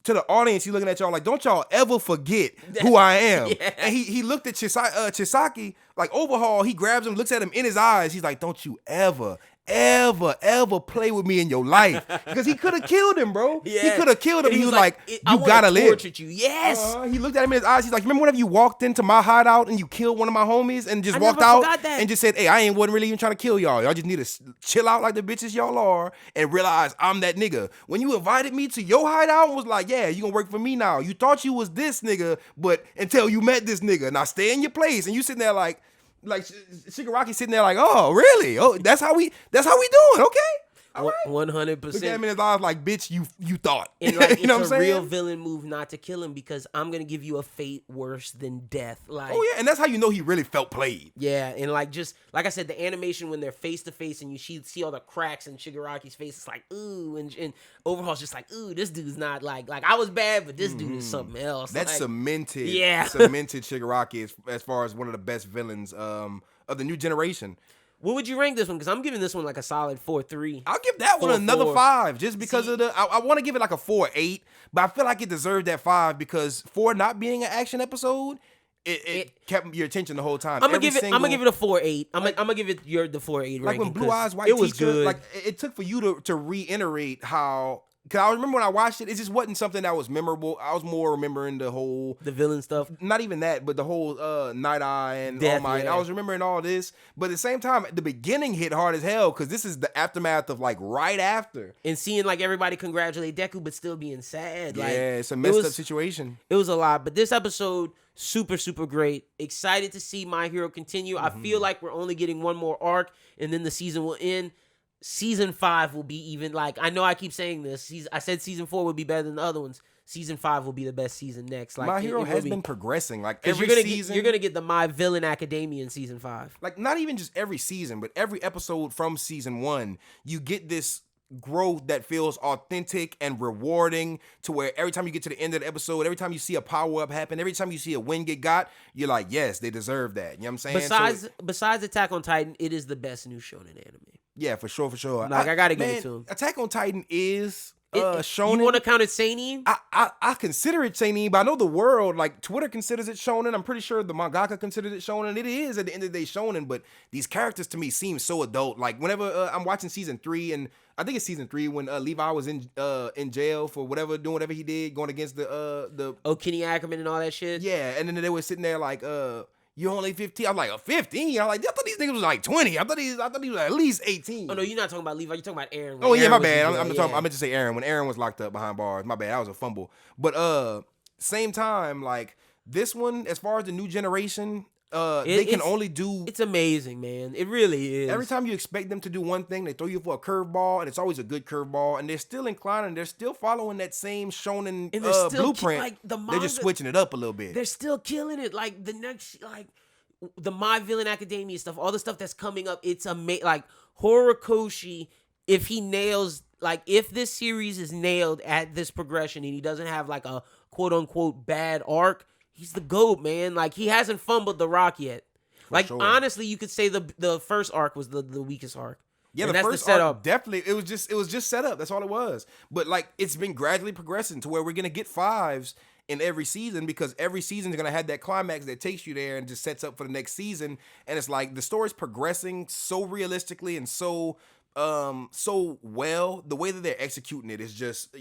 to the audience, he's looking at y'all like, don't y'all ever forget who I am. Yeah. And he looked at Chisaki, like Overhaul, he grabs him, looks at him in his eyes. He's like, don't you ever play with me in your life. Because he could have killed him, bro. Yeah. He could have killed him. He was like, you gotta live. You. Yes. He looked at him in his eyes. He's like, remember whenever you walked into my hideout and you killed one of my homies and just walked out and just said, hey, I wasn't really even trying to kill y'all. Y'all just need to chill out like the bitches y'all are and realize I'm that nigga. When you invited me to your hideout and was like, yeah, you gonna work for me now. You thought you was this nigga, but until you met this nigga. Now stay in your place. And you sitting there like Shigaraki sitting there like, oh, really? Oh, that's how we doing, okay? All right. 100%. Look at him in his eyes like, bitch, you thought. And like, you know it's a real villain move not to kill him, because I'm going to give you a fate worse than death. Like, oh, yeah, and that's how you know he really felt played. Yeah, and like, just, like I said, the animation when they're face-to-face and you see all the cracks in Shigaraki's face, it's like, ooh, and Overhaul's just like, ooh, this dude's not like I was bad, but this dude is something else. That's like, cemented Shigaraki as far as one of the best villains of the new generation. What would you rank this one? Because I'm giving this one like a solid 4.3. I'll give that one another 5 just because of I want to give it like a 4.8, but I feel like it deserved that 5 because for not being an action episode, it kept your attention the whole time. I'm gonna give it a 4.8. I'm gonna give it the 4.8 ranking. Like when Blue Eyes White Teacher, was good. Like it took for you to reiterate how. Because I remember when I watched it, it just wasn't something that was memorable. I was more remembering the villain stuff. Not even that, but the whole Night Eye and Death, All Might. Yeah. I was remembering all this. But at the same time, the beginning hit hard as hell because this is the aftermath of like right after. And seeing like everybody congratulate Deku, but still being sad. Yeah, like, it's a messed up situation. It was a lot. But this episode, super, super great. Excited to see My Hero continue. I feel like we're only getting one more arc and then the season will end. Season 5 will be even, like, I know I keep saying this. I said season 4 would be better than the other ones. Season 5 will be the best season next. Like, My Hero has been progressing. Like, every season. You're going to get the My Villain Academia in season 5. Like, not even just every season, but every episode from season 1, you get this growth that feels authentic and rewarding to where every time you get to the end of the episode, every time you see a power-up happen, every time you see a win get got, you're like, yes, they deserve that. You know what I'm saying? Besides Attack on Titan, it is the best new shonen anime. Yeah, for sure. Like, I gotta give it to him. Attack on Titan is shonen. You want to count it seinen? I consider it seinen, but I know the world, like Twitter considers it shonen. I'm pretty sure the mangaka considers it shonen. It is at the end of the day shonen, but these characters to me seem so adult. Like whenever I'm watching season 3, and I think it's season 3 when Levi was in jail for doing whatever he did, going against the Kenny Ackerman and all that shit. Yeah, and then they were sitting there like you're only 15. I'm like, 15? I'm like, I thought these niggas was like 20. I thought he was at least 18. Oh, no, you're not talking about Levi. You're talking about Aaron. Oh, yeah, my bad. I meant to say Aaron. When Aaron was locked up behind bars. My bad. That was a fumble. But same time, like, this one, as far as the new generation, they can only do... It's amazing, man. It really is. Every time you expect them to do one thing, they throw you for a curveball, and it's always a good curveball, and they're still inclined, and they're still following that same shonen blueprint. Like, the manga, they're just switching it up a little bit. They're still killing it. Like, the next... like the My Villain Academia stuff, all the stuff that's coming up, it's amazing. Like, Horikoshi, if he nails... Like, if this series is nailed at this progression, and he doesn't have, like, a quote-unquote bad arc... He's the GOAT, man. Like, he hasn't fumbled the rock yet. Like, honestly, you could say the first arc was the weakest arc. Yeah, the first arc, definitely. It was just set up. That's all it was. But, like, it's been gradually progressing to where we're going to get 5s in every season because every season is going to have that climax that takes you there and just sets up for the next season. And it's like the story's progressing so realistically and so well. The way that they're executing it is just,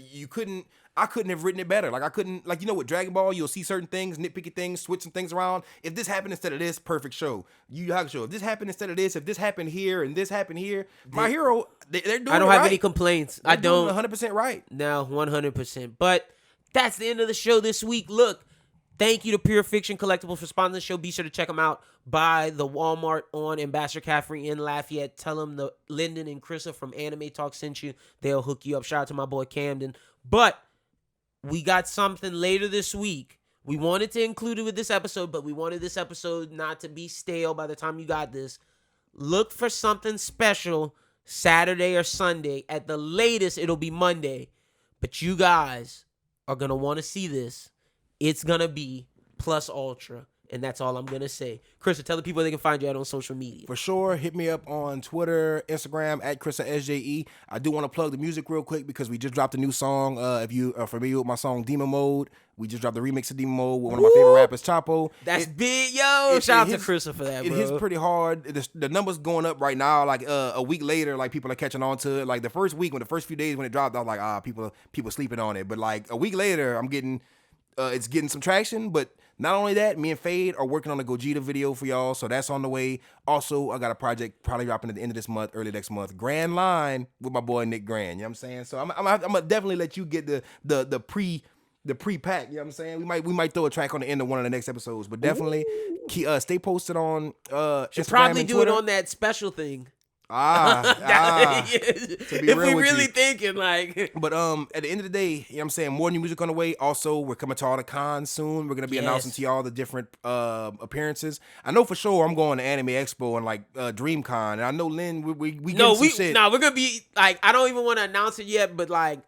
I couldn't have written it better. Like, I couldn't, like, you know, with Dragon Ball, you'll see certain things, nitpicky things, switch some things around. If this happened instead of this, perfect show. Yu Yu Hakusho, if this happened instead of this, if this happened here and this happened here, My Hero, they're doing it right. I don't have any complaints. I don't. 100% right. No, 100%. But that's the end of the show this week. Look, thank you to Pure Fiction Collectibles for sponsoring the show. Be sure to check them out. Buy the Walmart on Ambassador Caffrey in Lafayette. Tell them the Lynden and Chrissa from Anime Talk sent you. They'll hook you up. Shout out to my boy Camden. But we got something later this week. We wanted to include it with this episode, but we wanted this episode not to be stale by the time you got this. Look for something special Saturday or Sunday. At the latest, it'll be Monday. But you guys are going to want to see this. It's going to be Plus Ultra. And that's all I'm going to say. Chrissa, tell the people they can find you out on social media. For sure, hit me up on Twitter, Instagram, at Chrissa SJE. I do want to plug the music real quick because we just dropped a new song. If you are familiar with my song Demon Mode, we just dropped the remix of Demon Mode with one of my favorite rappers, Chapo. That's big, yo. Shout out to Chrissa for that, bro. It hits pretty hard. The numbers going up right now. Like a week later, like people are catching on to it. Like the first week, when the first few days when it dropped, I was like, people sleeping on it. But like a week later, I'm getting it's getting some traction. But not only that, me and Fade are working on a Gogeta video for y'all, so that's on the way. Also, I got a project probably dropping at the end of this month, early next month. Grand Line with my boy Nick Grand. You know what I'm saying? So I'm gonna definitely let you get the pre-pack, you know what I'm saying? We might throw a track on the end of one of the next episodes, but definitely stay posted on Should Instagram probably and do Twitter. it on that special thing. To be if real we with really you. thinking like But at the end of the day, you know what I'm saying, more new music on the way. Also, we're coming to all the cons soon. We're gonna be announcing to y'all the different appearances. I know for sure I'm going to Anime Expo and like DreamCon, and I know Lyn, we getting some shit. we're gonna be like, I don't even want to announce it yet, but like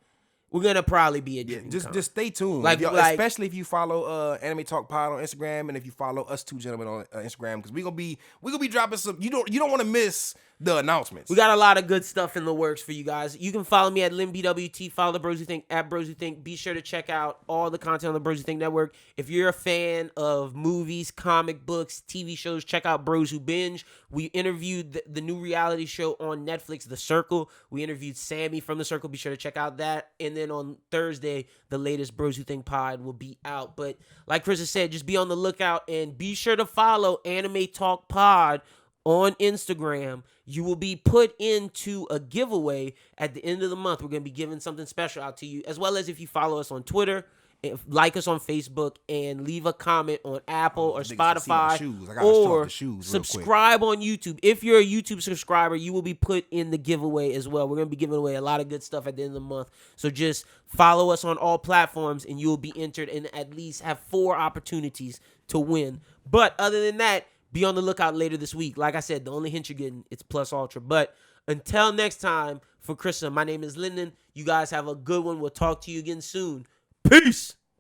we're gonna probably be at DreamCon. Just stay tuned. Like, especially if you follow Anime Talk Pod on Instagram, and if you follow us two gentlemen on Instagram, because we're gonna be dropping some. You don't want to miss the announcements. We got a lot of good stuff in the works for you guys. You can follow me at LynBWT, follow the BrosWhoThink at BrosWhoThink. Be sure to check out all the content on the BrosWhoThink network. If you're a fan of movies, comic books, TV shows, check out Bros Who Binge. We interviewed the new reality show on Netflix, The Circle. We interviewed Sammy from The Circle. Be sure to check out that. And then on Thursday, the latest Bros Who Think pod will be out. But like Chrissa said, just be on the lookout and be sure to follow Anime Talk Pod on Instagram. You will be put into a giveaway at the end of the month. We're going to be giving something special out to you, as well as if you follow us on Twitter, like us on Facebook, and leave a comment on Apple or Spotify, or subscribe on YouTube. If you're a YouTube subscriber, you will be put in the giveaway as well. We're going to be giving away a lot of good stuff at the end of the month. So just follow us on all platforms and you will be entered and at least have 4 opportunities to win. But other than that, be on the lookout later this week. Like I said, the only hint you're getting, it's Plus Ultra. But until next time, for Chrissa, my name is Lynden. You guys have a good one. We'll talk to you again soon. Peace.